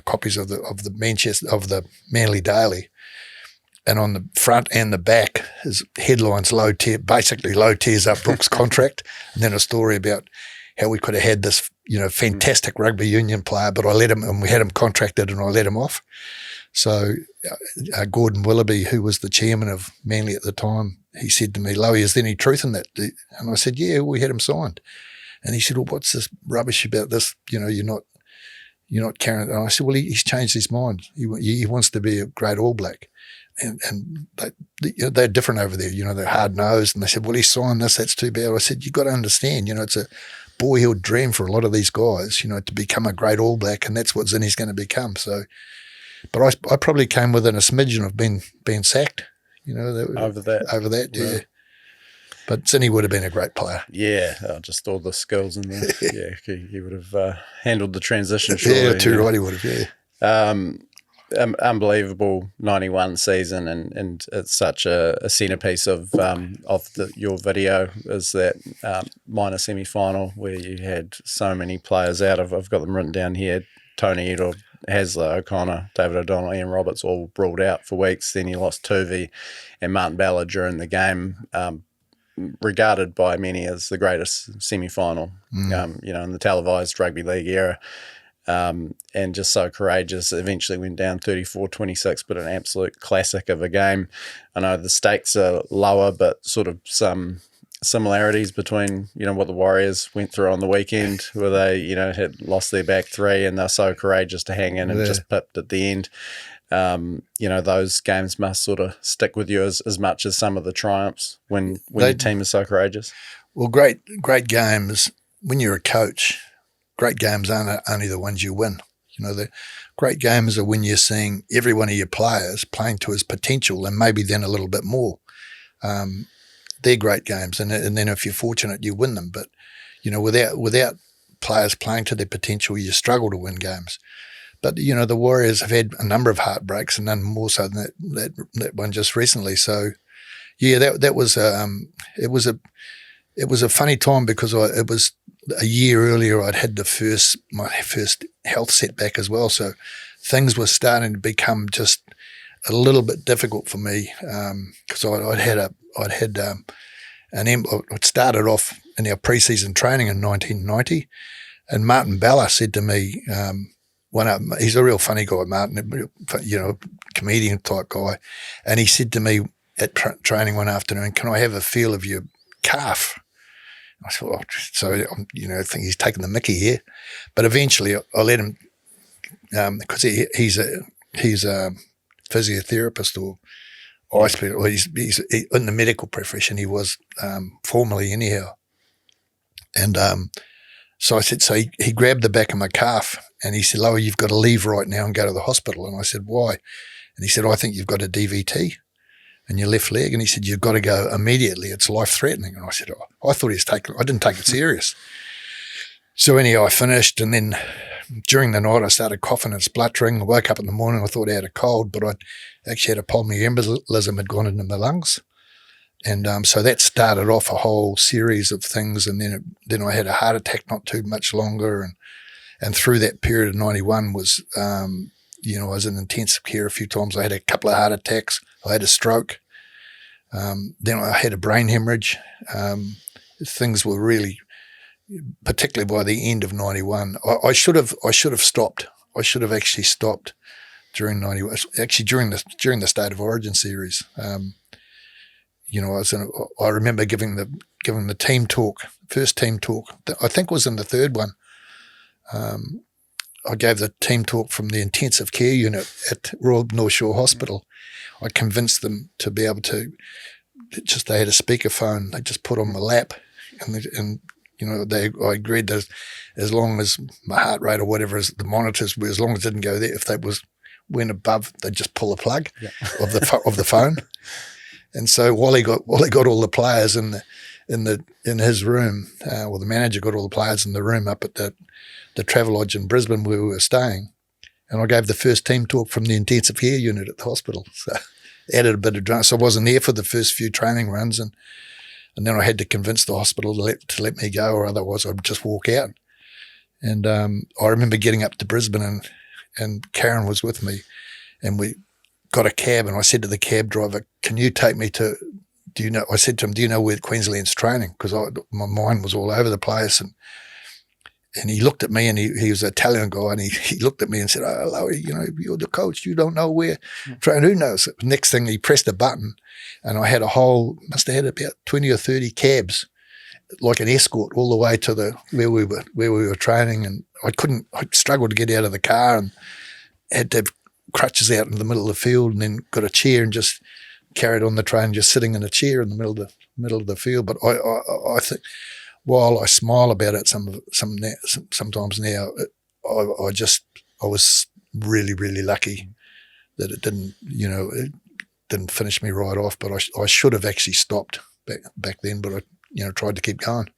[SPEAKER 2] copies of the Manly Daily. And on the front and the back is headlines, Lowe tears up Brooks' contract, and then a story about how we could have had this, fantastic rugby union player, but I let him, and we had him contracted and I let him off. So Gordon Willoughby, who was the chairman of Manly at the time, he said to me, Lowe, is there any truth in that? And I said, yeah, we had him signed. And he said, well, what's this rubbish about this? You're not carrying it. And I said, well, he's changed his mind. He wants to be a great All Black. And they're different over there. They're hard-nosed. And they said, well, he signed this. That's too bad. I said, you've got to understand, it's a boyhood dream for a lot of these guys, to become a great All Black, and that's what Zinny's going to become. So, but I probably came within a smidgen of being sacked,
[SPEAKER 1] over that.
[SPEAKER 2] Yeah. But Zinni would have been a great player.
[SPEAKER 1] Yeah, just all the skills and he would have handled the transition. Surely,
[SPEAKER 2] yeah, too right, he would have. Yeah.
[SPEAKER 1] Unbelievable 91 season, and it's such a centerpiece of your video is that minor semi-final where you had so many players out. I've got them written down here: Tony Edel, Hasler, O'Connor, David O'Donnell, Ian Roberts, all ruled out for weeks. Then you lost Tuvey and Martin Bella during the game. Regarded by many as the greatest semi-final, in the televised rugby league era. And just so courageous. Eventually went down 34-26, but an absolute classic of a game. I know the stakes are lower, but sort of some similarities between, what the Warriors went through on the weekend where they, had lost their back three and they're so courageous to hang in and just pipped at the end. Those games must sort of stick with you as much as some of the triumphs when your team is so courageous.
[SPEAKER 2] Well, great games, when you're a coach, great games aren't only the ones you win. The great games are when you're seeing every one of your players playing to his potential and maybe then a little bit more. They're great games, and then if you're fortunate, you win them. But, without players playing to their potential, you struggle to win games. But, the Warriors have had a number of heartbreaks and none more so than that one just recently. So, yeah, that was it was a funny time because it was a year earlier I'd had my first health setback as well. So things were starting to become just a little bit difficult for me because I'd started off in our pre-season training in 1990, and Martin Bella said to me, he's a real funny guy, Martin, comedian type guy, and he said to me at training one afternoon, "Can I have a feel of your calf?" I thought, I think he's taking the mickey here. But eventually I let him, because he's a physiotherapist or he's in the medical profession. He was formerly anyhow. And so I said, he grabbed the back of my calf and he said, "Lowe, you've got to leave right now and go to the hospital." And I said, "Why?" And he said, "I think you've got a DVT in your left leg." And he said, "You've got to go immediately. It's life-threatening." And I said, I thought I didn't take it serious. So anyhow, I finished, and then during the night I started coughing and spluttering. I woke up in the morning, I thought I had a cold, but I actually had a pulmonary embolism had gone into my lungs. And so that started off a whole series of things, and then I had a heart attack not too much longer, and through that period of 91 was, I was in intensive care a few times. I had a couple of heart attacks. I had a stroke. Then I had a brain hemorrhage. Things were really, particularly by the end of 91. I should have stopped. I should have actually stopped during 91. Actually, during the State of Origin series. I remember giving the team talk, first team talk. I think it was in the third one. I gave the team talk from the intensive care unit at Royal North Shore Hospital. I convinced them to be able to they had a speakerphone they just put on my lap, and I agreed that as long as my heart rate or whatever is the monitors were, as long as it didn't go there, if they went above, they'd just pull the plug of the phone. And so while he got all the players in his room, the manager got all the players in the room up at the Travelodge in Brisbane where we were staying, and I gave the first team talk from the intensive care unit at the hospital. So added a bit of drama. So I wasn't there for the first few training runs, and then I had to convince the hospital to let me go, or otherwise I'd just walk out. And I remember getting up to Brisbane, and Karen was with me, and we got a cab, and I said to the cab driver, "Can you take me to?" I said to him, "Do you know where Queensland's training?" Because my mind was all over the place, and he looked at me, and he was an Italian guy, and he looked at me and said, "Oh, Lowe, you're the coach. You don't know where train. Who knows?" Next thing, he pressed a button, and I had must have had about 20 or 30 cabs, like an escort, all the way to where we were training. And I struggled to get out of the car, and had to have crutches out in the middle of the field, and then got a chair and just carried on the train, just sitting in a chair in the middle of the field. But I think, while I smile about it sometimes now, I was really, really lucky that it didn't finish me right off. But I should have actually stopped back then, but I tried to keep going.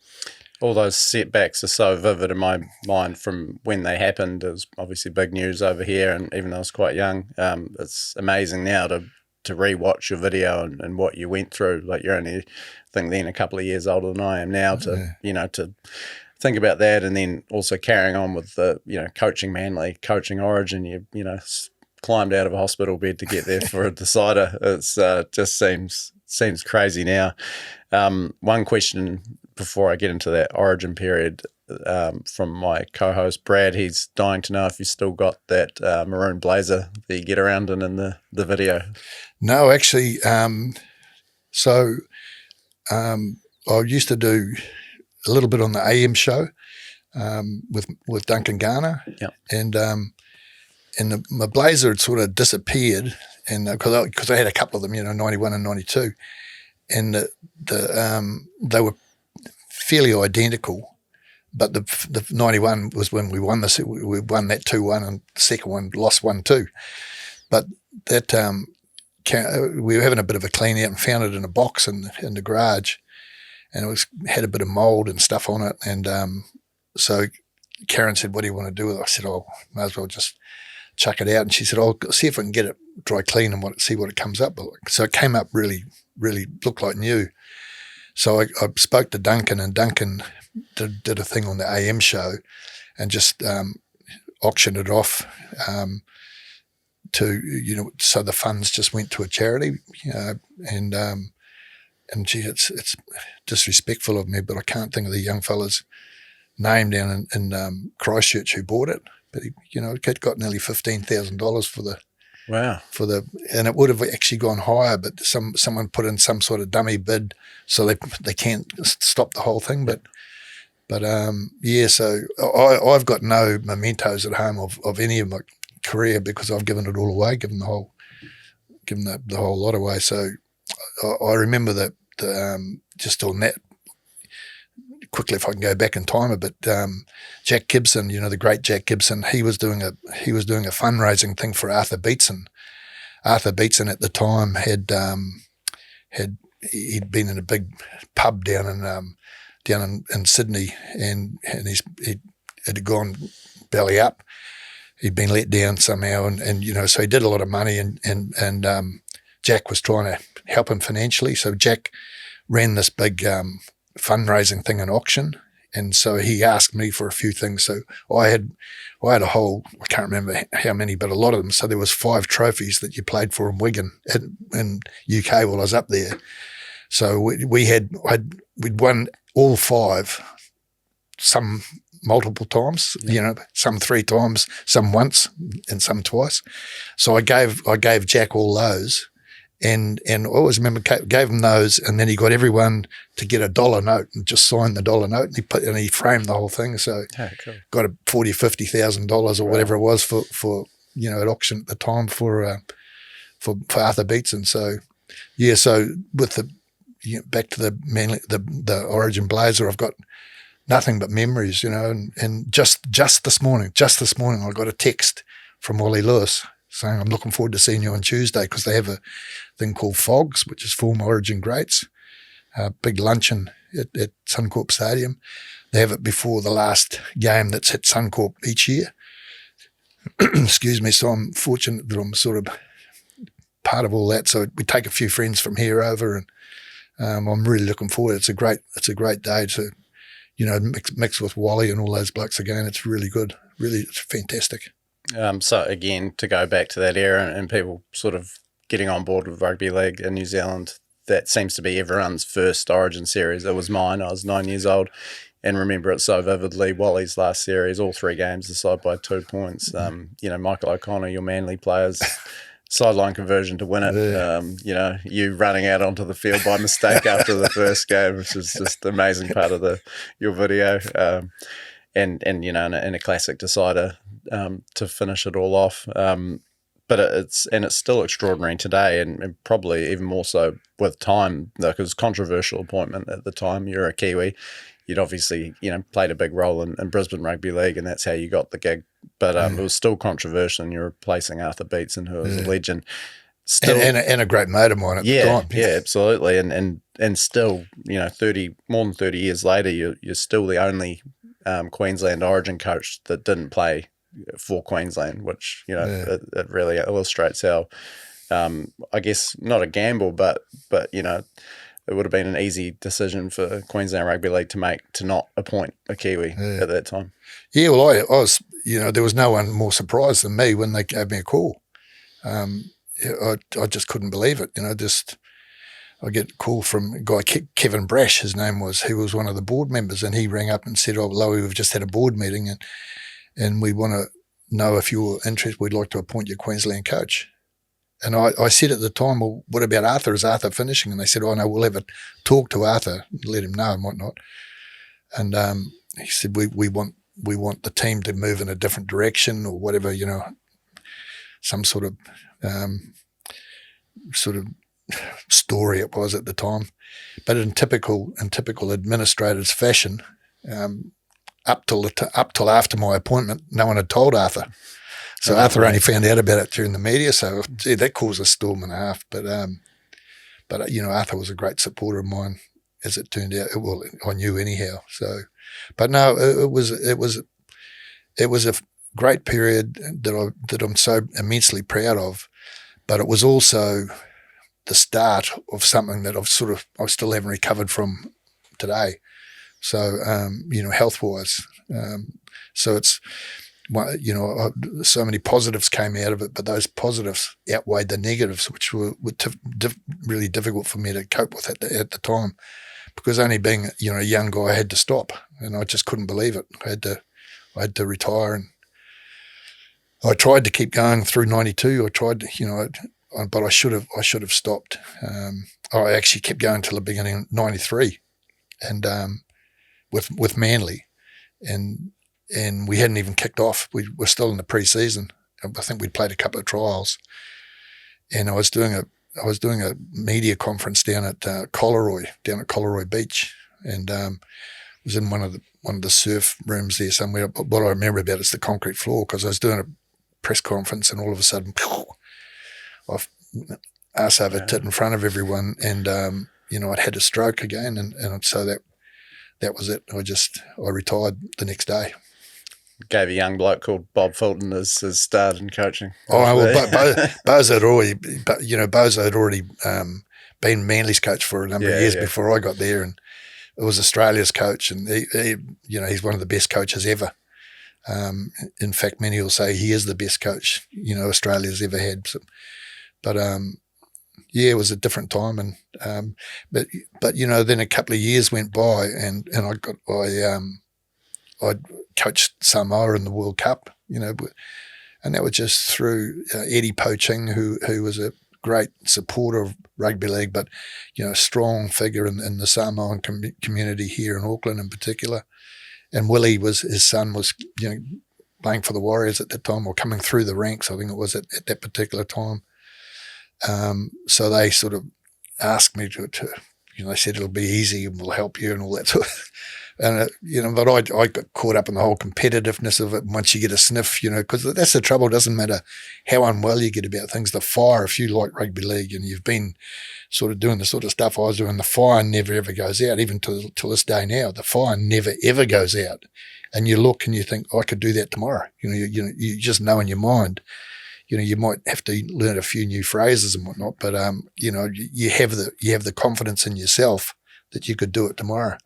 [SPEAKER 1] All those setbacks are so vivid in my mind from when they happened. It was obviously big news over here, and even though I was quite young, it's amazing now to rewatch your video and what you went through. Like, you're only, I think, then a couple of years older than I am now, to to think about that, and then also carrying on with the coaching Manly, coaching Origin. You climbed out of a hospital bed to get there for a decider. It's just seems crazy now. One question before I get into that Origin period, from my co-host Brad. He's dying to know if you still got that maroon blazer that you get around in the video.
[SPEAKER 2] No, actually. So I used to do a little bit on the AM show with Duncan Garner, and my blazer had sort of disappeared, and because I had a couple of them, 91 and 92, and they were fairly identical, but the 91 was when we won we won that 2-1, and the second one lost 1-2. But that we were having a bit of a clean out and found it in a box in the garage, and it had a bit of mould and stuff on it. And so Karen said, "What do you want to do with it?" I said, "Oh, might as well just chuck it out." And she said, "I'll see if I can get it dry clean and see what it comes up with." So it came up really, really looked like new. So I spoke to Duncan, and Duncan did a thing on the AM show and just auctioned it off to, so the funds just went to a charity. And gee, it's disrespectful of me, but I can't think of the young fella's name down in Christchurch who bought it. But it got nearly $15,000 for the.
[SPEAKER 1] Wow.
[SPEAKER 2] And it would have actually gone higher, but someone put in some sort of dummy bid, so they can't stop the whole thing. But so I've got no mementos at home of any of my career, because I've given it all away, given the whole lot away. So I remember that just on that. Quickly, if I can go back in time a bit, Jack Gibson, the great Jack Gibson, he was doing a fundraising thing for Arthur Beetson. Arthur Beetson at the time he'd been in a big pub down in Sydney, and he had gone belly up. He'd been let down somehow, and so he did a lot of money, and Jack was trying to help him financially. So Jack ran this big fundraising thing, an auction, and so he asked me for a few things. So I had a whole, I can't remember how many, but a lot of them. So there was 5 trophies that you played for in Wigan in UK while I was up there. So we'd won all 5, some multiple times, some 3 times, some once, and some twice. So I gave Jack all those. And I always remember gave him those, and then he got everyone to get a $1 note and just signed the $1 note, and he framed the whole thing. So got a $40,000-$50,000 or whatever it was for at auction at the time for Arthur Beetson. So so with the back to the Origin blazer, I've got nothing but memories, and just this morning I got a text from Wally Lewis saying, "I'm looking forward to seeing you on Tuesday," because they have a thing called Fogs, which is former Origin greats, a big luncheon at Suncorp Stadium. They have it before the last game that's at Suncorp each year. Excuse me. So I'm fortunate that I'm sort of part of all that. So we take a few friends from here over, and I'm really looking forward. It's a great day to, mix with Wally and all those blokes again. It's really good. Really, it's fantastic.
[SPEAKER 1] So again, to go back to that era and people sort of getting on board with rugby league in New Zealand, that seems to be everyone's first Origin series. It was mine. I was 9 years old and remember it so vividly. Wally's last series, all 3 games decided by 2 points. Michael O'Connor, your Manly players, sideline conversion to win it. You running out onto the field by mistake after the first game, which is just the amazing part of your video. And in a classic decider to finish it all off. But it's still extraordinary today, and probably even more so with time, because controversial appointment at the time. You're a Kiwi. You'd obviously, played a big role in Brisbane Rugby League, and that's how you got the gig. But it was still controversial, and you're replacing Arthur Beetson, who was a legend. still,
[SPEAKER 2] and a great mate of mine at the time.
[SPEAKER 1] Yeah, absolutely. And still, more than 30 years later, you're still the only Queensland Origin coach that didn't play for Queensland, which, it really illustrates how, I guess, not a gamble, but it would have been an easy decision for Queensland Rugby League to make to not appoint a Kiwi at that time.
[SPEAKER 2] Yeah, well, I was, there was no one more surprised than me when they gave me a call. I just couldn't believe it. I get a call from a guy, Kevin Brash, his name was. He was one of the board members, and he rang up and said, "Oh, Lowe, we've just had a board meeting, and we want to know if you're interested. We'd like to appoint you Queensland coach." And I said at the time, "Well, what about Arthur? Is Arthur finishing?" And they said, "Oh, no, we'll have a talk to Arthur, let him know and whatnot." And he said, "We want the team to move in a different direction or whatever, some sort of story it was at the time." But in typical administrators' fashion, up till after my appointment, no one had told Arthur. So Arthur only found out about it during the media. So that caused a storm and a half. But Arthur was a great supporter of mine, as it turned out. Well, I knew anyhow. So, but no, it was a great period that I'm so immensely proud of. But it was also the start of something that I still haven't recovered from today. So, health-wise. So it's, so many positives came out of it, but those positives outweighed the negatives, which were really difficult for me to cope with at the time, because only being, a young guy, I had to stop, and I just couldn't believe it. I had to retire, and I tried to keep going through 92. I tried, but I should have stopped. I actually kept going till the beginning of 93, and with Manly, and we hadn't even kicked off. We were still in the pre-season. I think we'd played a couple of trials, and I was doing a media conference down at Collaroy Beach, and was in one of the surf rooms there somewhere. But what I remember about it is the concrete floor, because I was doing a press conference, and all of a sudden, I've ass over tit in front of everyone, and I'd had a stroke again, and so that was it. I retired the next day.
[SPEAKER 1] Gave a young bloke called Bob Fulton his start in coaching.
[SPEAKER 2] Oh well, Bozo had already been Manly's coach for a number of years before I got there, and it was Australia's coach, and he's one of the best coaches ever. In fact, many will say he is the best coach Australia's ever had. So, but it was a different time, and but then a couple of years went by, and I coached Samoa in the World Cup, and that was just through Eddie Poching, who was a great supporter of rugby league, but a strong figure in the Samoan community here in Auckland in particular. And Willie his son was playing for the Warriors at that time, or coming through the ranks, I think it was at that particular time. So they sort of asked me to they said it'll be easy and we'll help you and all that sort of. And but I got caught up in the whole competitiveness of it. Once you get a sniff, because that's the trouble. It doesn't matter how unwell you get about things. The fire, if you like rugby league and you've been sort of doing the sort of stuff I was doing, the fire never ever goes out. Even till this day now, the fire never ever goes out. And you look and you think, I could do that tomorrow. You just know in your mind. You might have to learn a few new phrases and whatnot, but you have the confidence in yourself that you could do it tomorrow.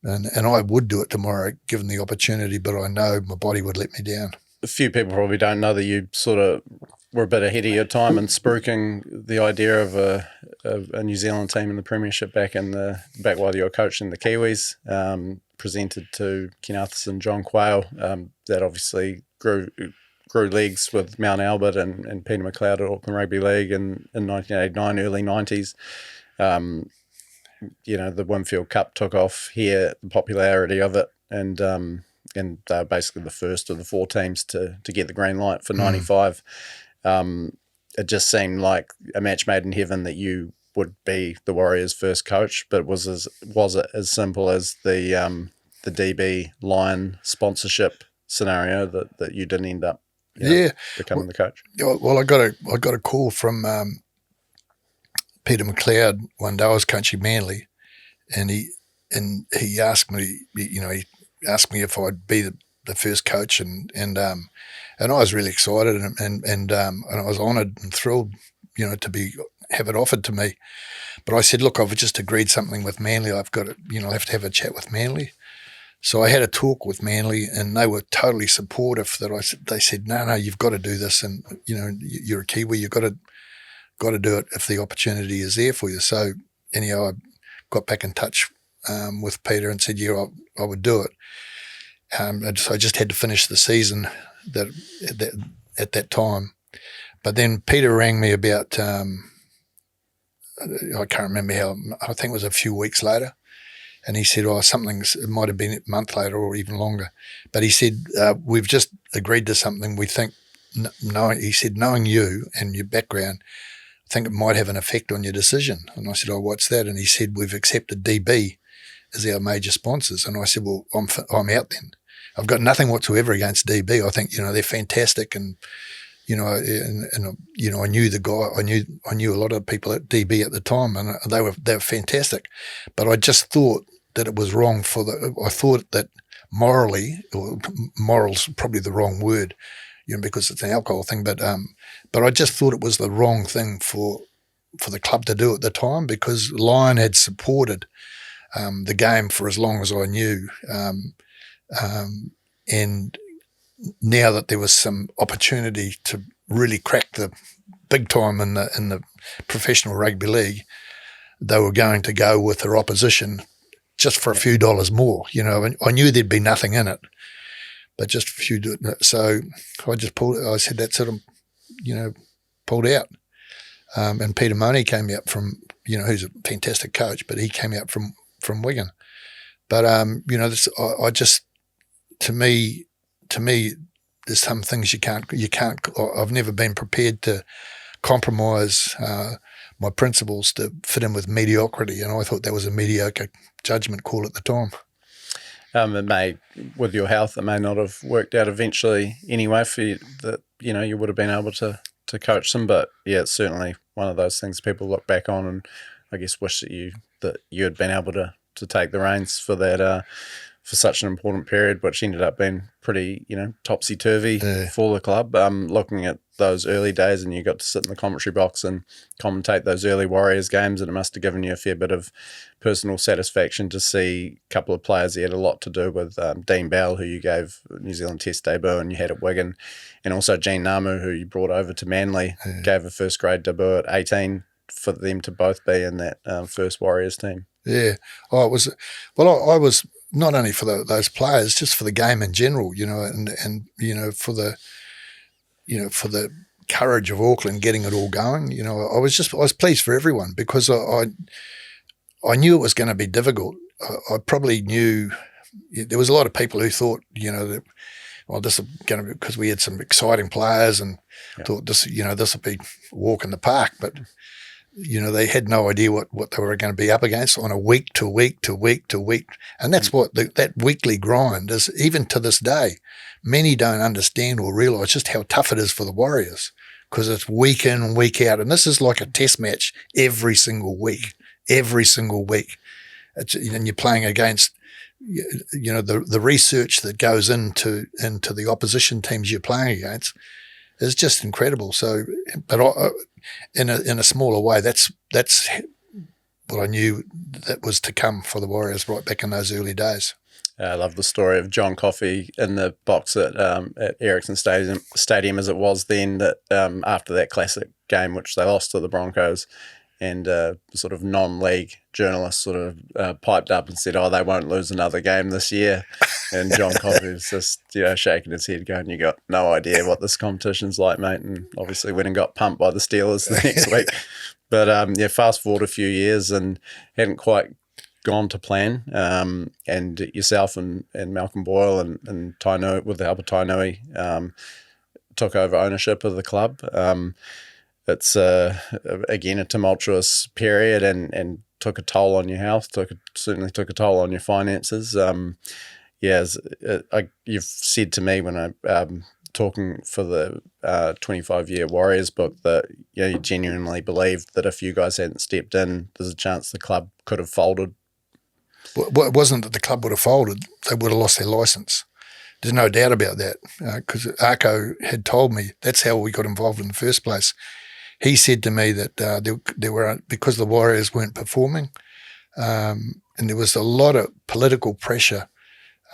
[SPEAKER 2] And I would do it tomorrow given the opportunity, but I know my body would let me down. A
[SPEAKER 1] few people probably don't know that you sort of were a bit ahead of your time in spruiking the idea of a New Zealand team in the Premiership back while you were coaching the Kiwis, presented to Ken Arthurson, John Quayle. That obviously grew leagues with Mount Albert and Peter McLeod at Auckland Rugby League in 1989, early 90s. The Winfield Cup took off here, the popularity of it, and they were basically the first of the four teams to get the green light for 95. It just seemed like a match made in heaven that you would be the Warriors' first coach, but was it as simple as the DB Lion sponsorship scenario that you didn't end up becoming the coach?
[SPEAKER 2] Well, I got a call from Peter McLeod one day. I was coaching Manly, and he asked me, he asked me if I'd be the first coach, and I was really excited, and I was honoured and thrilled, to have it offered to me. But I said, look, I've just agreed something with Manly. I've got to, I have to have a chat with Manly. So I had a talk with Manly, and they were totally supportive. They said, no, you've got to do this, and you're a Kiwi, you've got to do it if the opportunity is there for you. So anyhow, I got back in touch with Peter and said, yeah, I would do it. So I just had to finish the season at that time. But then Peter rang me about, I can't remember how, I think it was a few weeks later. And he said, it might have been a month later or even longer. But he said, we've just agreed to something. We think, knowing you and your background, I think it might have an effect on your decision. And I said, what's that? And he said, we've accepted DB as our major sponsors. And I said, well, I'm out then. I've got nothing whatsoever against DB. I think, they're fantastic. And, I knew the guy, I knew a lot of people at DB at the time, and they were fantastic. But I just thought that it was wrong I thought that moral's probably the wrong word, because it's an alcohol thing, but I just thought it was the wrong thing for the club to do at the time, because Lion had supported the game for as long as I knew, and now that there was some opportunity to really crack the big time in the professional rugby league, they were going to go with their opposition just for a few dollars more. I knew there'd be nothing in it, but just a few. So I just pulled. I said that's it. Pulled out. And Peter Money came out from, who's a fantastic coach, but he came out from Wigan. But this, I just, to me, there's some things you can't. I've never been prepared to compromise my principles to fit in with mediocrity, and I thought that was a mediocre judgment call at the time.
[SPEAKER 1] It may, with your health, it may not have worked out eventually anyway for you, that you would have been able to coach them. But yeah, it's certainly one of those things people look back on and I guess wish that you had been able to take the reins for that for such an important period, which ended up being pretty topsy-turvy for the club. Looking at those early days, and you got to sit in the commentary box and commentate those early Warriors games, and it must have given you a fair bit of personal satisfaction to see a couple of players. He had a lot to do with Dean Bell, who you gave New Zealand Test debut and you had at Wigan, and also Gene Namu, who you brought over to Manly, gave a first grade debut at 18, for them to both be in that first Warriors team.
[SPEAKER 2] Yeah, I was not only for those players, just for the game in general, and for the courage of Auckland getting it all going. I was pleased for everyone, because I knew it was going to be difficult. I probably knew there was a lot of people who thought, that, well, this is going to be, because we had some exciting players, and thought this will be a walk in the park, but they had no idea what they were going to be up against on a week to week to week to week. And that's what that weekly grind is. Even to this day, many don't understand or realise just how tough it is for the Warriors, because it's week in and week out. And this is like a test match every single week. And you're playing against, the research that goes into the opposition teams you're playing against is just incredible. So, but in a smaller way, that's what I knew that was to come for the Warriors right back in those early days.
[SPEAKER 1] I love the story of John Coffey in the box at Ericsson Stadium as it was then, that after that classic game, which they lost to the Broncos, and sort of non-league journalist sort of piped up and said, they won't lose another game this year. And John Coffey was just, shaking his head going, you got no idea what this competition's like, mate. And obviously went and got pumped by the Steelers the next week. But fast forward a few years and hadn't quite gone to plan. And yourself and Malcolm Boyle and Tainui, with the help of Tainui, took over ownership of the club. It's again a tumultuous period and took a toll on your health. Certainly took a toll on your finances. You've said to me when I talking for the 25-year Warriors book that you genuinely believed that if you guys hadn't stepped in, there's a chance the club could have folded?
[SPEAKER 2] Well, it wasn't that the club would have folded. They would have lost their licence. There's no doubt about that, because Arco had told me that's how we got involved in the first place. He said to me that there were, because the Warriors weren't performing, and there was a lot of political pressure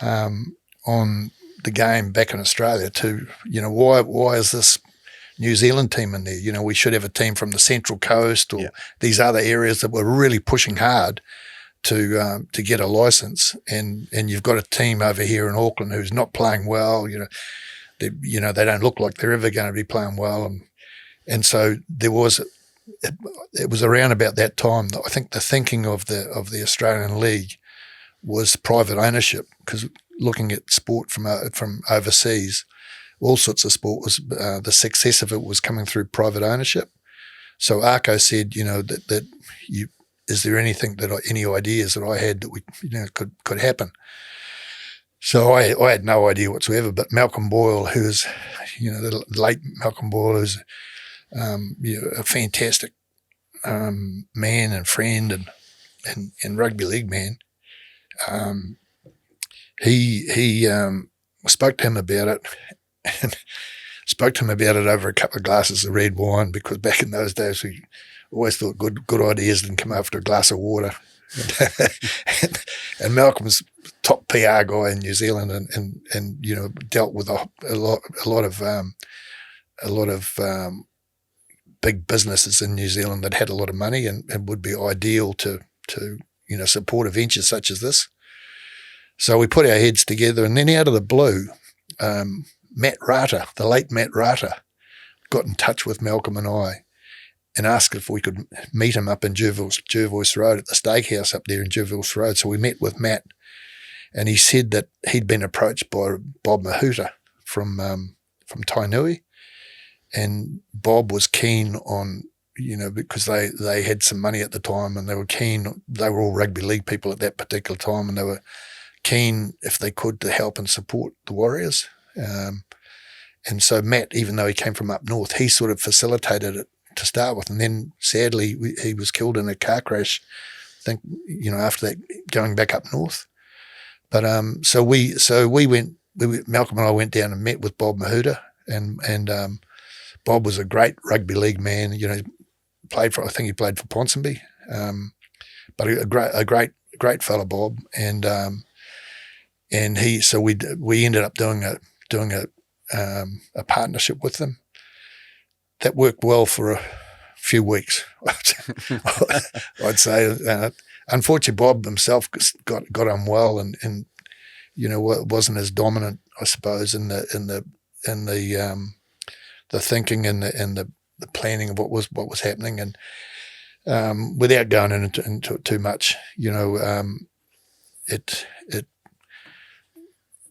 [SPEAKER 2] on the game back in Australia to, why is this New Zealand team in there? We should have a team from the Central Coast or these other areas that were really pushing hard to get a licence, and you've got a team over here in Auckland who's not playing well. They don't look like they're ever going to be playing well, and so there was. It was around about that time that I think the thinking of the Australian League was private ownership, because looking at sport from overseas, all sorts of sport was the success of it was coming through private ownership. So Arco said, is there anything any ideas that I had that we could happen? So I had no idea whatsoever. But Malcolm Boyle, who's the late Malcolm Boyle, who's a fantastic man and friend and rugby league man, he spoke to him about it, and spoke to him about it over a couple of glasses of red wine, because back in those days we always thought good ideas didn't come after a glass of water. and Malcolm's top PR guy in New Zealand, and dealt with a lot of big businesses in New Zealand that had a lot of money and would be ideal to support a venture such as this. So we put our heads together, and then out of the blue, Matt Rata, the late Matt Rata, got in touch with Malcolm and I and asked if we could meet him up in Jervois Road at the steakhouse up there in Jervois Road. So we met with Matt, and he said that he'd been approached by Bob Mahuta from Tainui, and Bob was keen on, because they had some money at the time, and they were keen. They were all rugby league people at that particular time, and they were keen, if they could, to help and support the Warriors. And so Matt, even though he came from up north, he sort of facilitated it to start with. And then sadly, he was killed in a car crash, I think, after that, going back up north. But so we went, Malcolm and I went down and met with Bob Mahuta, and Bob was a great rugby league man. I think he played for Ponsonby, but a great fella, Bob. And we ended up doing a partnership with them that worked well for a few weeks, I'd say. Unfortunately, Bob himself got unwell, and wasn't as dominant, I suppose, in the thinking and the planning of what was happening. And without going into it too much, it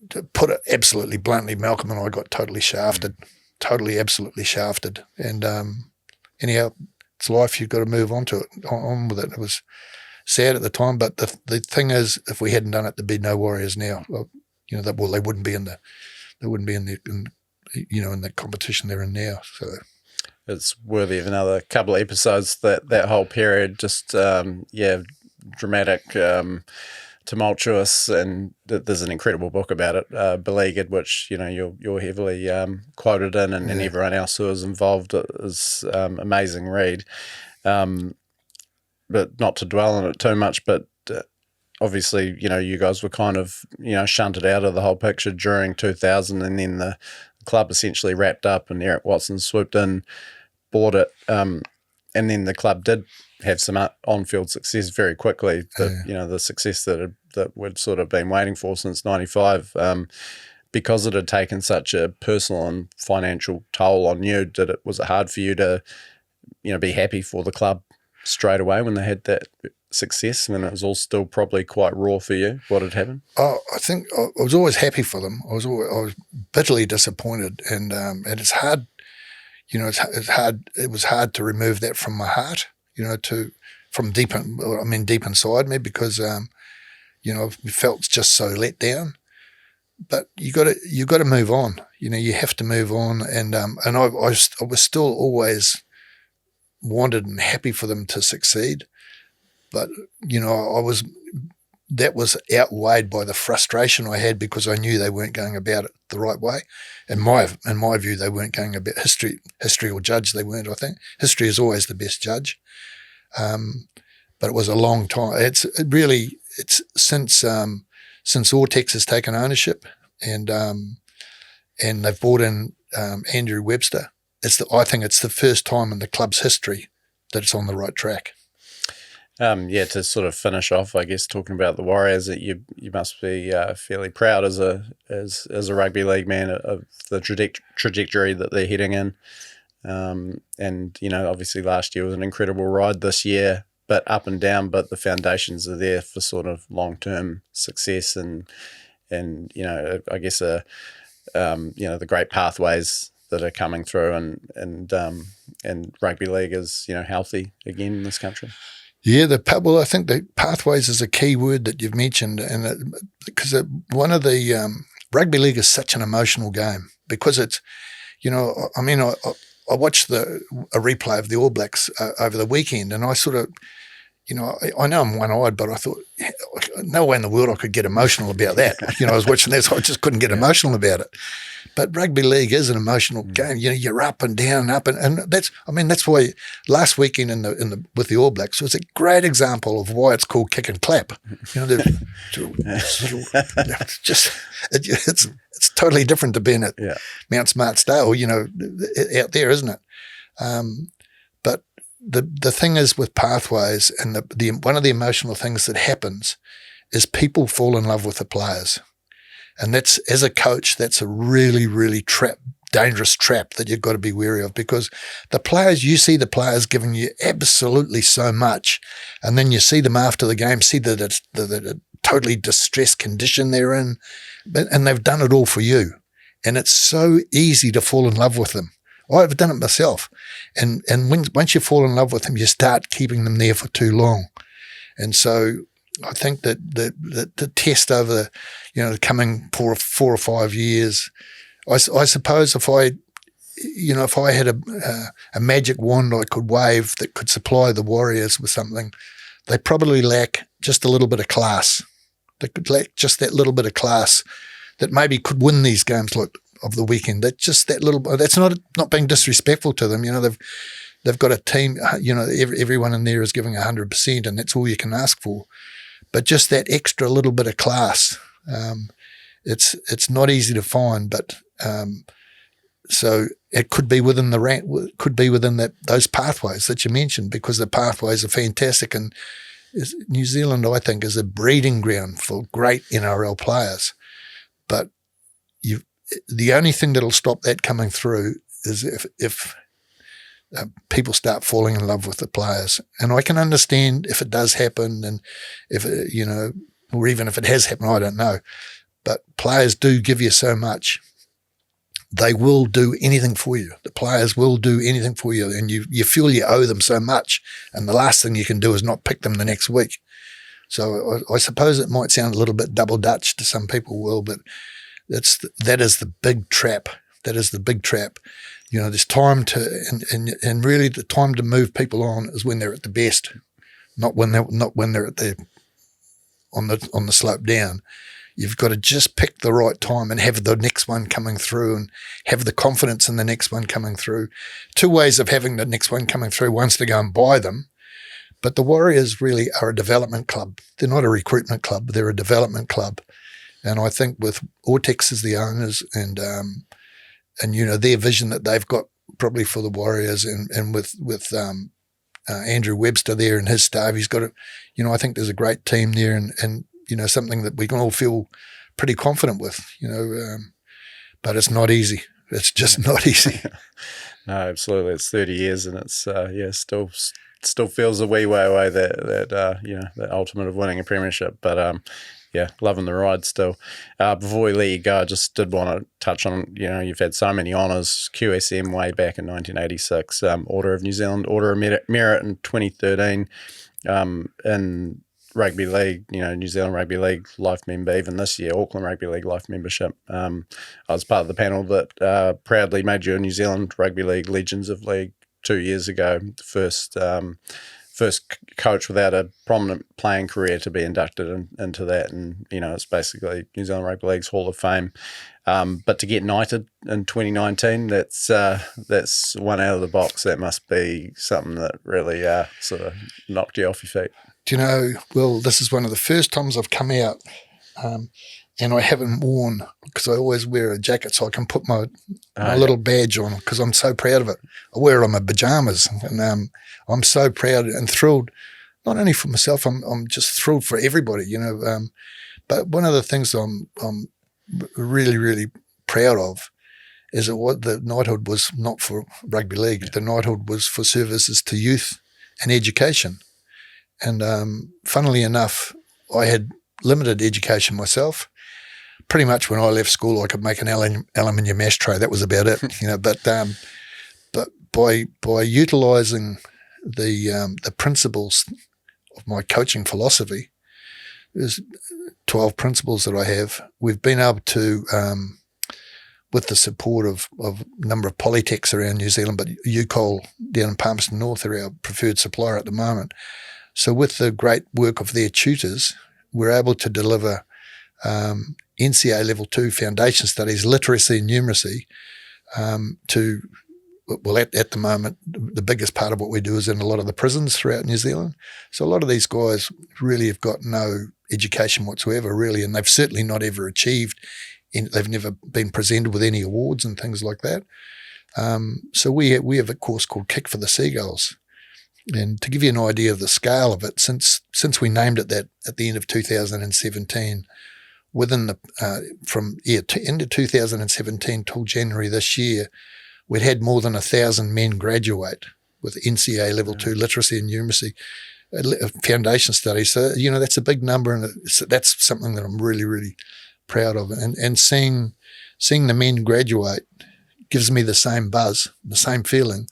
[SPEAKER 2] to put it absolutely bluntly, Malcolm and I got totally absolutely shafted. And anyhow, it's life. You've got to move on with it. It was sad at the time, but the thing is, if we hadn't done it, there'd be no Warriors now. They wouldn't be in the competition they're in now. So
[SPEAKER 1] it's worthy of another couple of episodes. That whole period, just dramatic. Tumultuous, and there's an incredible book about it, Beleaguered, which you're heavily quoted in, and everyone else who is involved is amazing read. But not to dwell on it too much, but obviously you guys were kind of shunted out of the whole picture during 2000, and then the club essentially wrapped up, and Eric Watson swooped in, bought it, and then the club did have some on-field success very quickly. The success that we'd sort of been waiting for since '95, because it had taken such a personal and financial toll on you. Was it hard for you to, be happy for the club straight away when they had that success? I mean, it was all still probably quite raw for you, what had happened.
[SPEAKER 2] I think I was always happy for them. I was bitterly disappointed, and it's hard. It's hard. It was hard to remove that from my heart. From deep inside me, because I felt just so let down. but you got to move on. You have to move on, and I was still always wanted and happy for them to succeed, but that was outweighed by the frustration I had because I knew they weren't going about it the right way. In my view, they weren't going about history will judge. They weren't. I think history is always the best judge. But it was a long time. It's since Ortex has taken ownership and they've brought in Andrew Webster. I think it's the first time in the club's history that it's on the right track.
[SPEAKER 1] To sort of finish off, I guess, talking about the Warriors, that you must be fairly proud as a rugby league man of the trajectory that they're heading in. And obviously last year was an incredible ride. This year, but up and down, but the foundations are there for sort of long-term success and I guess the great pathways that are coming through and rugby league is healthy again in this country.
[SPEAKER 2] Yeah, I think the pathways is a key word that you've mentioned, and because one of the rugby league is such an emotional game because it's, I watched a replay of the All Blacks over the weekend, and I sort of, I know I'm one-eyed, but I thought, no way in the world I could get emotional about that. I was watching this, I just couldn't get emotional about it. But rugby league is an emotional game. You're up and down, and that's why last weekend with the All Blacks was a great example of why it's called kick and clap. It's totally different to being at Mount Smartsdale, out there, isn't it? But the thing is with pathways, and one of the emotional things that happens is people fall in love with the players. And that's, as a coach, that's a really, really dangerous trap that you've got to be wary of, because you see the players giving you absolutely so much, and then you see them after the game, see that it's the totally distressed condition they're in, and they've done it all for you. And it's so easy to fall in love with them. I've done it myself. And once you fall in love with them, you start keeping them there for too long. And so I think that the test over the coming 4 or 5 years, I suppose if I had a magic wand I could wave that could supply the Warriors with something, they probably lack just a little bit of class. They could lack just that little bit of class that maybe could win these games like of the weekend. That's not being disrespectful to them. They've got a team. Everyone in there is giving 100%, and that's all you can ask for. But just that extra little bit of class, it's not easy to find. But so it could be within those pathways that you mentioned, because the pathways are fantastic. And New Zealand, I think, is a breeding ground for great NRL players. But the only thing that'll stop that coming through is if people start falling in love with the players. And I can understand if it does happen, and if or even if it has happened, I don't know. But players do give you so much. They will do anything for you. The players will do anything for you, and you feel you owe them so much, and the last thing you can do is not pick them the next week. So I suppose it might sound a little bit double Dutch to some people, but that is the big trap. That is the big trap. There's time to, and really the time to move people on is when they're at the best, not when they're at on the slope down. You've got to just pick the right time and have the next one coming through, and have the confidence in the next one coming through. Two ways of having the next one coming through. One's to go and buy them, but the Warriors really are a development club. They're not a recruitment club. They're a development club. And I think with Ortex as the owners and their vision that they've got probably for the Warriors, and with Andrew Webster there and his staff, he's got I think there's a great team there, and something that we can all feel pretty confident with, but it's not easy. It's just not easy.
[SPEAKER 1] No, absolutely. It's 30 years, and it's still feels a wee way away that the ultimate of winning a premiership, but loving the ride still. Before we let you go, I just did want to touch on, you've had so many honours, QSM way back in 1986, Order of New Zealand, Order of Merit in 2013, and rugby league, New Zealand Rugby League life member, even this year, Auckland Rugby League life membership. I was part of the panel that proudly made you a New Zealand Rugby League Legends of League 2 years ago, first coach without a prominent playing career to be inducted into that. And, it's basically New Zealand Rugby League's Hall of Fame. But to get knighted in 2019, that's one out of the box. That must be something that really sort of knocked you off your feet.
[SPEAKER 2] Do you know, Will, this is one of the first times I've come out and I haven't worn, because I always wear a jacket so I can put my little badge on, because I'm so proud of it. I wear it on my pajamas, and I'm so proud and thrilled, not only for myself, I'm just thrilled for everybody, but one of the things I'm really, really proud of is that what the Knighthood was not for rugby league. The Knighthood was for services to youth and education. And funnily enough, I had limited education myself. Pretty much when I left school, I could make an aluminium ashtray. That was about it, But by utilising the principles of my coaching philosophy, there's 12 principles that I have. We've been able to, with the support of a number of polytechs around New Zealand, but UCOL down in Palmerston North are our preferred supplier at the moment. So with the great work of their tutors, we're able to deliver NCA Level 2 foundation studies, literacy and numeracy, at the moment, the biggest part of what we do is in a lot of the prisons throughout New Zealand. So a lot of these guys really have got no education whatsoever, really, and they've certainly not ever achieved, they've never been presented with any awards and things like that. So we have a course called Kick for the Seagulls. And to give you an idea of the scale of it, since we named it that at the end of 2017, within the end of 2017 till January this year, we'd had more than 1,000 men graduate with NCA Level 2 literacy and numeracy foundation studies. So, that's a big number, and that's something that I'm really, really proud of. And seeing the men graduate gives me the same buzz, the same feeling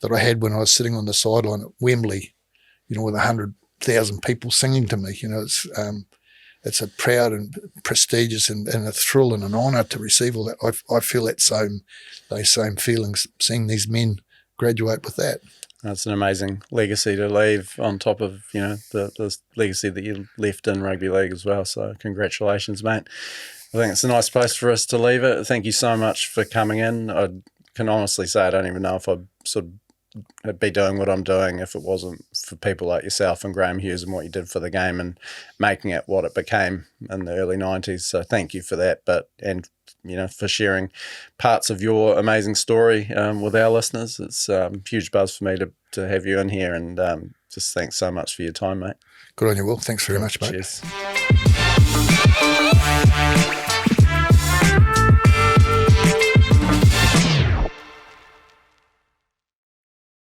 [SPEAKER 2] that I had when I was sitting on the sideline at Wembley, with 100,000 people singing to me. It's a proud and prestigious and a thrill and an honour to receive all that. I feel those same feelings seeing these men graduate with that.
[SPEAKER 1] That's an amazing legacy to leave on top of, the legacy that you left in rugby league as well. So congratulations, mate. I think it's a nice place for us to leave it. Thank you so much for coming in. I can honestly say I don't even know if I'd be doing what I'm doing if it wasn't for people like yourself and Graham Hughes and what you did for the game and making it what it became in the early 90s. So thank you for that, and for sharing parts of your amazing story with our listeners. It's a huge buzz for me to have you in here, and just thanks so much for your time, mate.
[SPEAKER 2] Good on you, Will. Thanks very much, mate.
[SPEAKER 1] Cheers.